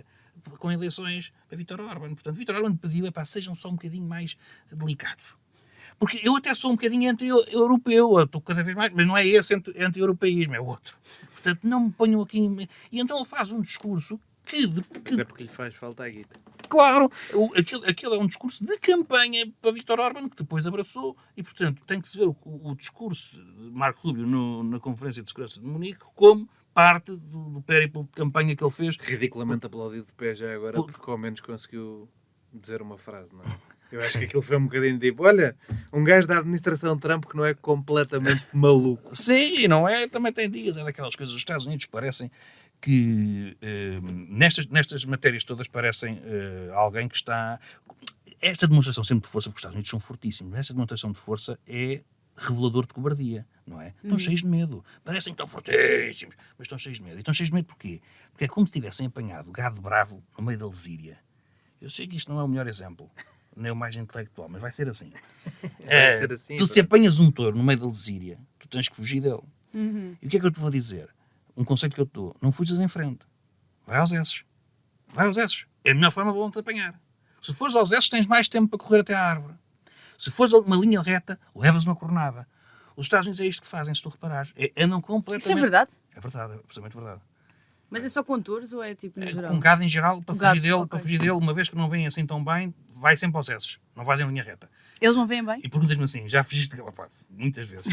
com eleições para Viktor Orbán. Portanto, Viktor Orbán pediu, sejam só um bocadinho mais delicados. Porque eu até sou um bocadinho anti-europeu, estou cada vez mais, mas não é esse anti-europeísmo, é outro. Portanto, não me ponham aqui... E então ele faz um discurso Até porque lhe faz falta a guita. Claro, aquele é um discurso de campanha para Viktor Orbán, que depois abraçou, e portanto tem que se ver o discurso de Marco Rubio na Conferência de Segurança de Munique como parte do périplo de campanha que ele fez. Ridiculamente aplaudido de pé já agora, porque ao menos conseguiu dizer uma frase, não é? Eu acho que aquilo foi um bocadinho tipo, olha, um gajo da administração Trump que não é completamente maluco. Sim, não é? Também tem dias, é daquelas coisas, os Estados Unidos parecem que nestas matérias todas parecem alguém que está... Esta demonstração sempre de força, porque os Estados Unidos são fortíssimos, esta demonstração de força é revelador de cobardia, não é? Estão cheios de medo. Parecem tão fortíssimos, mas estão cheios de medo. E estão cheios de medo porquê? Porque é como se tivessem apanhado gado bravo no meio da lesíria. Eu sei que isto não é o melhor exemplo, nem o mais intelectual, mas vai ser assim. Tu se apanhas um touro no meio da lesíria, tu tens que fugir dele. E o que é que eu te vou dizer? Um conselho que eu te dou: não fujas em frente. Vai aos esses. Vai aos esses. É a melhor forma de vão-te apanhar. Se fores aos esses, tens mais tempo para correr até à árvore. Se fores uma linha reta, levas uma cornada. Os Estados Unidos é isto que fazem, se tu reparares. Andam completamente... Isso é verdade? É verdade, é absolutamente verdade. Mas é só com touros ou é tipo no geral? Com gado em geral, para Com fugir gado, dele, ok. para fugir dele, uma vez que não vem assim tão bem, vai sempre aos esses. Não vais em linha reta. Eles não veem bem? E perguntas-me assim, já fugiste... Opa, muitas vezes.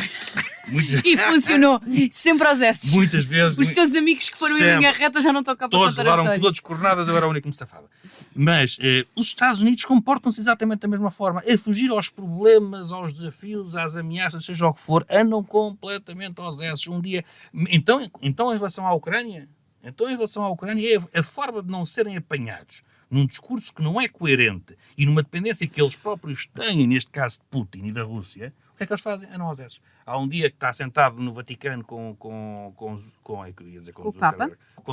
E funcionou. Sempre aos esses. Muitas vezes. Os teus amigos que foram em Sempre. linha reta já não estão cá para Todos contar a levaram história. todos cornadas, eu era o único que me safava. Mas os Estados Unidos comportam-se exatamente da mesma forma. A fugir aos problemas, aos desafios, às ameaças, seja o que for, andam completamente aos esses. Um dia... Então em relação à Ucrânia, é a forma de não serem apanhados num discurso que não é coerente e numa dependência que eles próprios têm, neste caso de Putin e da Rússia. O que é que eles fazem? Andam aos esses. Há um dia que está sentado no Vaticano com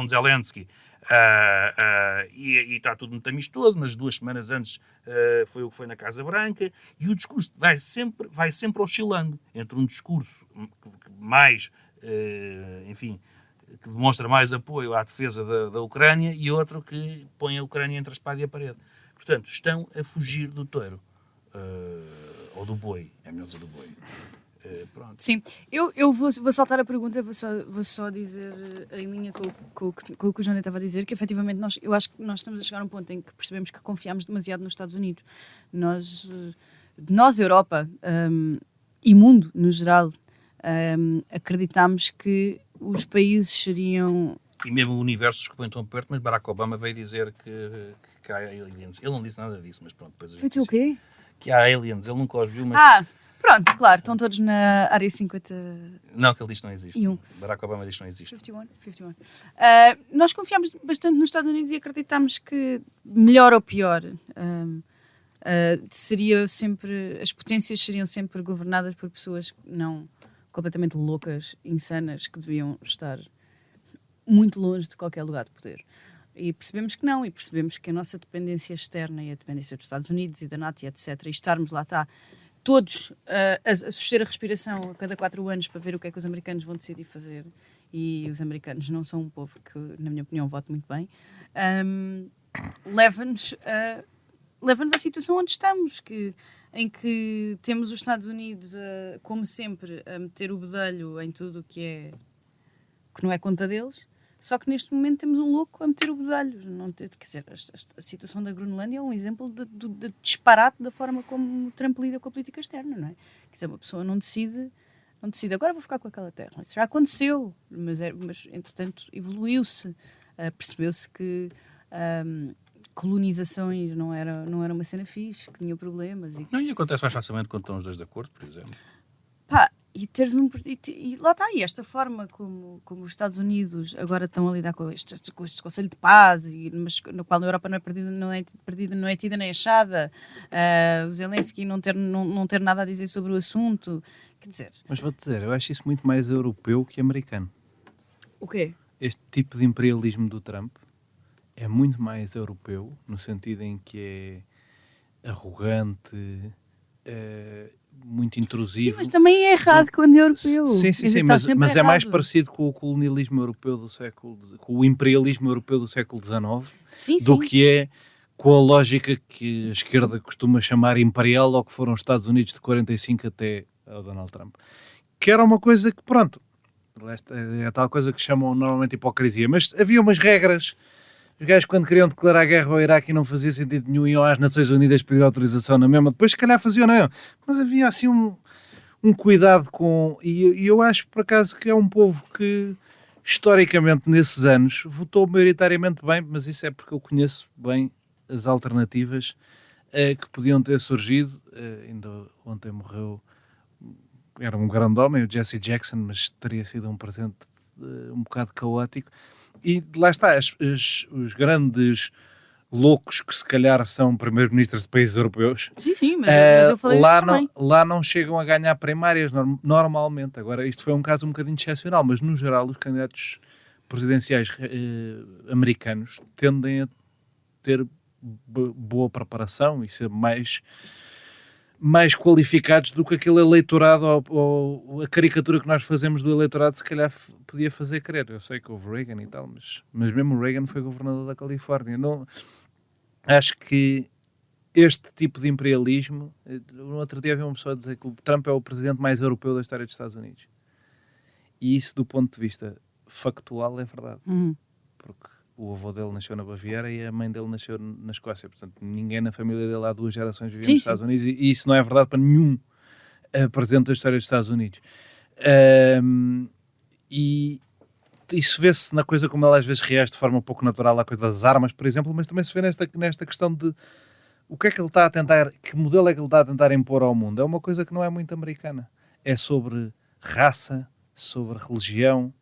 Zelensky e está tudo muito amistoso, mas 2 semanas antes foi o que foi na Casa Branca, e o discurso vai sempre oscilando entre um discurso mais, enfim, que demonstra mais apoio à defesa da Ucrânia e outro que põe a Ucrânia entre a espada e a parede. Portanto, estão a fugir do touro. Ou do boi, é melhor dizer do boi. Pronto. Sim, eu vou saltar a pergunta, vou só dizer em linha com o que o Johnny estava a dizer, que efetivamente eu acho que nós estamos a chegar a um ponto em que percebemos que confiamos demasiado nos Estados Unidos. Nós Europa, e mundo no geral, acreditamos que os países seriam... E mesmo o universo, desculpem tão perto, mas Barack Obama veio dizer que há aliens. Ele não disse nada disso, mas pronto, depois a gente Foi o quê? que há aliens, ele nunca os viu, mas... Pronto, claro, estão todos na área 50... Não, que ele diz que não existe. E um. Barack Obama diz que não existe. 51. Nós confiamos bastante nos Estados Unidos e acreditamos que, melhor ou pior, seria sempre, as potências seriam sempre governadas por pessoas não completamente loucas, insanas, que deviam estar muito longe de qualquer lugar de poder. E percebemos que não, e percebemos que a nossa dependência externa e a dependência dos Estados Unidos e da NATO, e etc., e estarmos lá está, todos a suster a respiração a cada 4 anos para ver o que é que os americanos vão decidir fazer, e os americanos não são um povo que, na minha opinião, vote muito bem, leva-nos à situação onde estamos, em que temos os Estados Unidos, como sempre, a meter o bedelho em tudo o que não é conta deles. Só que neste momento temos um louco a meter o bedelho. Quer dizer, a situação da Groenlândia é um exemplo de disparate da forma como o Trump lida com a política externa, não é? Quer dizer, uma pessoa não decide agora vou ficar com aquela terra. Isso já aconteceu, mas entretanto evoluiu-se. Percebeu-se que colonizações não era uma cena fixe, que tinha problemas. E acontece mais facilmente quando estão os dois de acordo, por exemplo. E teres e lá está, e esta forma como os Estados Unidos agora estão a lidar com este Conselho de Paz, mas no qual a Europa não é tida nem achada, o Zelensky não ter nada a dizer sobre o assunto, quer dizer... Mas vou-te dizer, eu acho isso muito mais europeu que americano. O quê? Este tipo de imperialismo do Trump é muito mais europeu, no sentido em que é arrogante, muito intrusivo. Sim, mas também é errado quando é europeu. Sim, mas é mais parecido com o colonialismo europeu com o imperialismo europeu do século XIX do que é com a lógica que a esquerda costuma chamar imperial, ou que foram os Estados Unidos de 45 até ao Donald Trump. Que era uma coisa que, pronto, é a tal coisa que chamam normalmente hipocrisia, mas havia umas regras. Os gajos, quando queriam declarar guerra ao Iraque e não fazia sentido nenhum, iam às Nações Unidas pedir autorização na mesma, depois se calhar faziam na mesma. Mas havia assim um cuidado com... E eu acho, por acaso, que é um povo que, historicamente, nesses anos, votou maioritariamente bem, mas isso é porque eu conheço bem as alternativas que podiam ter surgido. Ainda ontem morreu, era um grande homem, o Jesse Jackson, mas teria sido um presente um bocado caótico. E lá está, os grandes loucos que se calhar são primeiros-ministros de países europeus, Sim, mas eu falei lá, disso também. lá não chegam a ganhar primárias normalmente. Agora, isto foi um caso um bocadinho excepcional, mas no geral os candidatos presidenciais americanos tendem a ter boa preparação e ser mais qualificados do que aquele eleitorado ou a caricatura que nós fazemos do eleitorado se calhar podia fazer crer. Eu sei que houve Reagan e tal, mas mesmo o Reagan foi governador da Califórnia. Não, acho que este tipo de imperialismo... No outro dia havia uma pessoa a dizer que o Trump é o presidente mais europeu da história dos Estados Unidos. E isso, do ponto de vista factual, é verdade. Porque o avô dele nasceu na Baviera e a mãe dele nasceu na Escócia. Portanto, ninguém na família dele há 2 gerações vivia nos Estados Unidos. E isso não é verdade para nenhum presidente da história dos Estados Unidos. E isso vê-se na coisa como ele às vezes reage de forma um pouco natural à coisa das armas, por exemplo, mas também se vê nesta questão de o que é que ele está a tentar, que modelo é que ele está a tentar impor ao mundo. É uma coisa que não é muito americana. É sobre raça, sobre religião.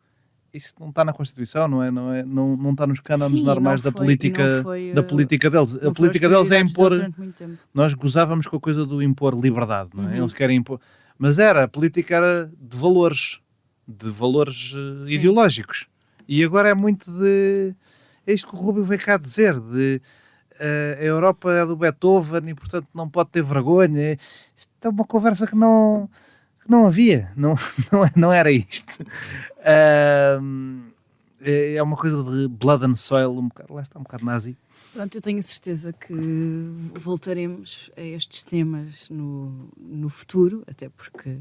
Isso não está na Constituição, não está nos cânones normais da política deles. A política deles é impor. Nós gozávamos com a coisa do impor liberdade, não é? Eles querem impor. Mas a política era de valores ideológicos. E agora é muito de. É isto que o Rubio veio cá dizer: a Europa é do Beethoven e, portanto, não pode ter vergonha. Isto é uma conversa que não havia, não era isto. É uma coisa de blood and soil, lá está um bocado nazi. Pronto, eu tenho a certeza que voltaremos a estes temas no futuro, até porque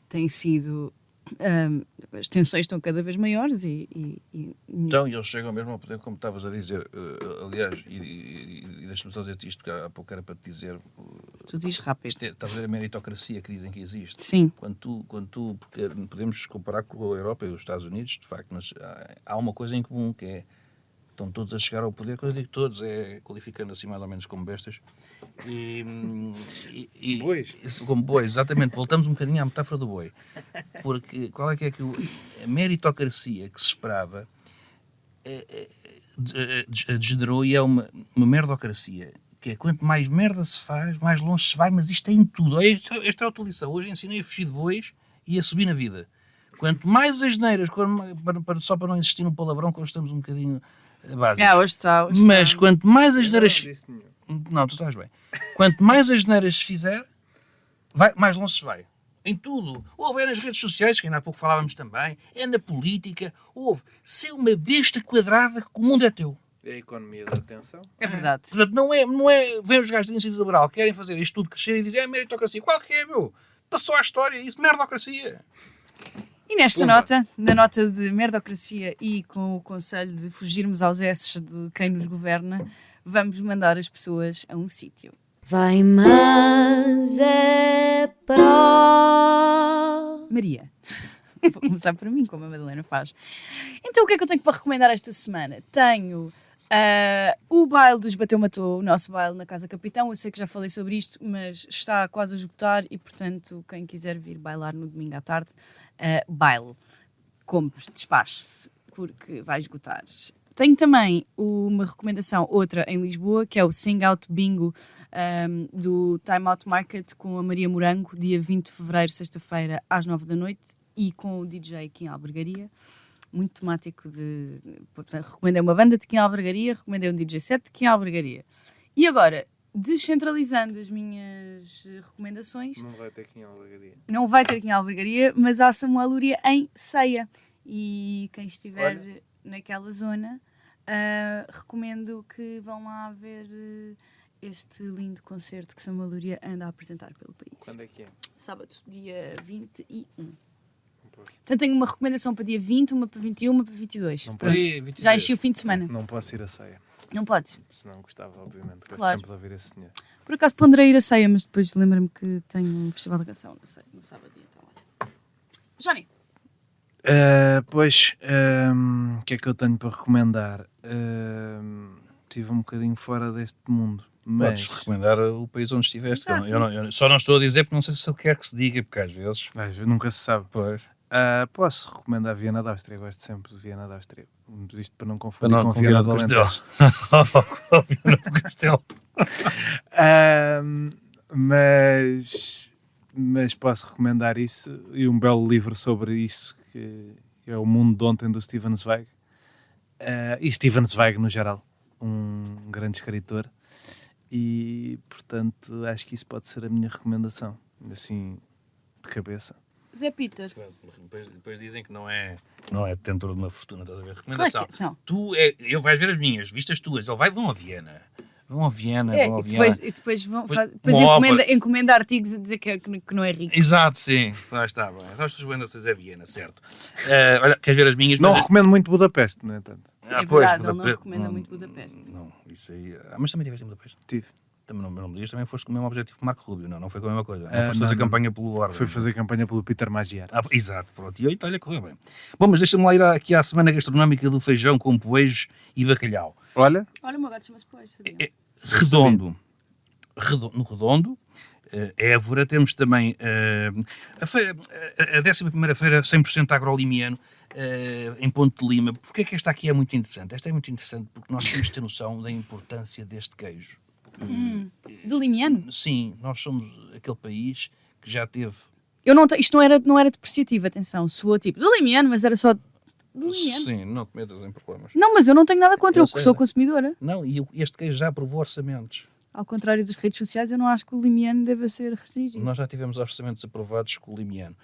tem sido... as tensões estão cada vez maiores Então, eles chegam mesmo ao poder, como estavas a dizer, aliás, e deixa-me só dizer isto, que há pouco era para te dizer... Tu dizes rápido. Estás a ver a meritocracia que dizem que existe? Sim. Porque podemos comparar com a Europa e os Estados Unidos, de facto, mas há uma coisa em comum, que é, estão todos a chegar ao poder, quando eu digo todos, é qualificando assim mais ou menos como bestas. Bois. Como bois, exatamente. Voltamos um bocadinho à metáfora do boi. Porque qual é que a meritocracia que se esperava degenerou e é uma merdocracia, que é quanto mais merda se faz, mais longe se vai, mas isto é em tudo. Esta é a outra lição. Hoje ensinei a fugir de bois e a subir na vida. Quanto mais asneiras, só para não insistir no palavrão, que hoje estamos um bocadinho básicos. Hoje está. Mas quanto mais asneiras... Não, tu estás bem. Quanto mais asneiras se fizer, mais longe se vai. Em tudo. Houve nas redes sociais, que ainda há pouco falávamos também, é na política, houve. Ser uma besta quadrada que o mundo é teu. É a economia da atenção. É verdade. Portanto, não é ver os gajos da iniciativa liberal que querem fazer isto tudo crescer e dizer é meritocracia. Qual que é, meu? Passou a história, isso, merdocracia. E nesta nota, na nota de merdocracia e com o conselho de fugirmos aos esses de quem nos governa, vamos mandar as pessoas a um sítio. Vai, mas é para... Maria. Vou começar por mim, como a Madalena faz. Então, o que é que eu tenho para recomendar esta semana? Tenho o baile dos Bateu Matou, o nosso baile na Casa Capitão. Eu sei que já falei sobre isto, mas está quase a esgotar e, portanto, quem quiser vir bailar no domingo à tarde, baile. Compre, despache-se, porque vai esgotar. Tenho também uma recomendação, outra em Lisboa, que é o Sing Out Bingo do Time Out Market com a Maria Morango, dia 20 de fevereiro, sexta-feira, às 9 da noite, e com o DJ Kim Albergaria. Muito temático de... Portanto, recomendei uma banda de Kim Albergaria, recomendei um DJ set de Kim Albergaria. E agora, descentralizando as minhas recomendações... Não vai ter Kim Albergaria. Não vai ter Kim Albergaria, mas há Samuel Lúria em Ceia. E quem estiver naquela zona, recomendo que vão lá ver este lindo concerto que Samuel Lúria anda a apresentar pelo país. Quando é que é? Sábado, dia 21. Portanto, tenho uma recomendação para dia 20, uma para 21, uma para 22. Não posso, já enchi o fim de semana. Não posso ir a ceia. Não podes? Se não gostava, obviamente. Gosto Claro. sempre de ouvir esse senhor. Por acaso ponderei ir a Ceia, mas depois lembro-me que tenho um festival de canção no sábado. Então, olha. Johnny. O que é que eu tenho para recomendar? Estive um bocadinho fora deste mundo. Mas... Podes recomendar o país onde estiveste. Exato. Eu só não estou a dizer porque não sei se ele quer que se diga, porque às vezes... Nunca se sabe. Pois. Posso recomendar Viena da Áustria, gosto sempre de Viena da Áustria. Isto para não Para confundir não com com Viena Viana do do Alentejo. Castelo. Viana do Castelo. Mas posso recomendar isso e um belo livro sobre isso, que é O Mundo de Ontem, do Stefan Zweig. E Stefan Zweig no geral, um grande escritor. E, portanto, acho que isso pode ser a minha recomendação, assim, de cabeça. Zé Peter. Depois dizem que não é detentor de uma fortuna, estás a ver? Recomendação. Claro que não. Eu vais ver as minhas, viste as tuas. Ele vão a Viena. Vão a Viena. E depois uma encomenda artigos a dizer que não é rico. Exato, sim. Lá está. Bem. As tuas recomendações é Viena, certo. Olha, queres ver as minhas? Não recomendo muito Budapeste, no entanto. Verdade, ele não recomenda muito Budapeste. Não, isso aí... mas também estiveste em Budapeste? Tive. Também não me digas, também foste com o mesmo objetivo que o Marco Rubio, não foi com a mesma coisa. Não foste não, fazer não. campanha pelo Orban. Foi fazer campanha pelo Peter Magyar. Exato, pronto. E a Itália correu bem. Bom, mas deixa-me lá ir aqui à semana gastronómica do feijão com poejo e bacalhau. Olha, Olha, o meu gato chama-se Pois, sabia? Redondo. No Redondo, Évora, temos também a 11ª feira 100% agrolimiano em Ponte de Lima. Porquê é que esta aqui é muito interessante? Esta é muito interessante porque nós temos de ter noção da importância deste queijo. Do Limiano? Sim, nós somos aquele país que já teve... Isto não era depreciativo, atenção. Soou tipo do Limiano, mas era só do Limiano. Sim, não te metas em problemas. Não, mas eu não tenho nada contra, Eu eu sei, sou né? consumidora. Não, e este queijo já aprovou orçamentos. Ao contrário das redes sociais, eu não acho que o Limiano deva ser restringido. Nós já tivemos orçamentos aprovados com o Limiano.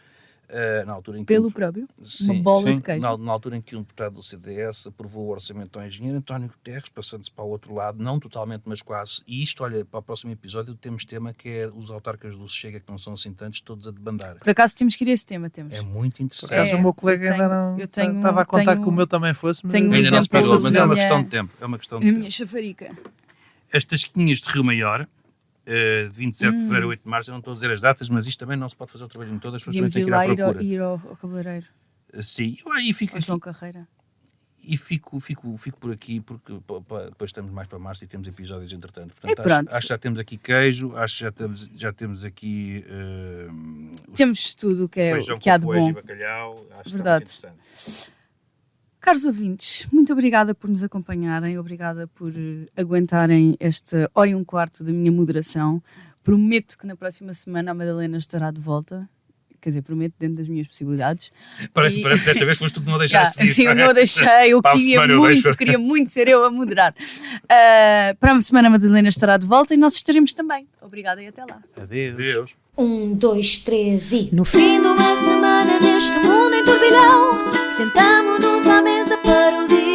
Na altura em que Pelo próprio? Sim, Uma bola sim. de queijo. na altura em que um deputado do CDS aprovou o orçamento ao engenheiro António Guterres, passando-se para o outro lado, não totalmente, mas quase. E isto, olha, para o próximo episódio temos tema que é os autarcas do Chega, que não são assim tantos, todos a debandar. Por acaso temos que ir a esse tema, temos. É muito por interessante. acaso o meu colega eu ainda tenho- não eu tenho- estava a contar tenho- que o meu também fosse, mas tenho um Ainda não se exemplo passou, mas é uma da questão minha- de tempo. É uma questão de Na tempo. minha chafarica. As tasquinhas de Rio Maior, de 27 de fevereiro a 8 de março, eu não estou a dizer as datas, mas isto também não se pode fazer o trabalho em todas, as pessoas Podíamos também ir têm que lá ir à procura. ir ao cabeleireiro, Sim, eu aí fico ao aqui. João Carreira. E fico por aqui porque depois estamos mais para março e temos episódios entretanto. Portanto, E pronto. acho que já temos aqui queijo, acho que já temos aqui Temos tudo o que, feijão que há com de poejo bom. e bacalhau. Acho Verdade. que está muito interessante. Caros ouvintes, muito obrigada por nos acompanharem, obrigada por aguentarem esta hora e um quarto da minha moderação. Prometo que na próxima semana a Madalena estará de volta. Quer dizer, prometo dentro das minhas possibilidades. Parece que desta vez foste tu que não deixaste de vir. Sim, eu não deixei, eu Para a semana eu deixo. queria muito ser eu a moderar. Para a semana a Madalena estará de volta e nós estaremos também. Obrigada e até lá. adeus. Deus. 1, 2, 3 e... No fim de uma semana neste mundo em turbilhão, sentamo-nos à mesa para o dia.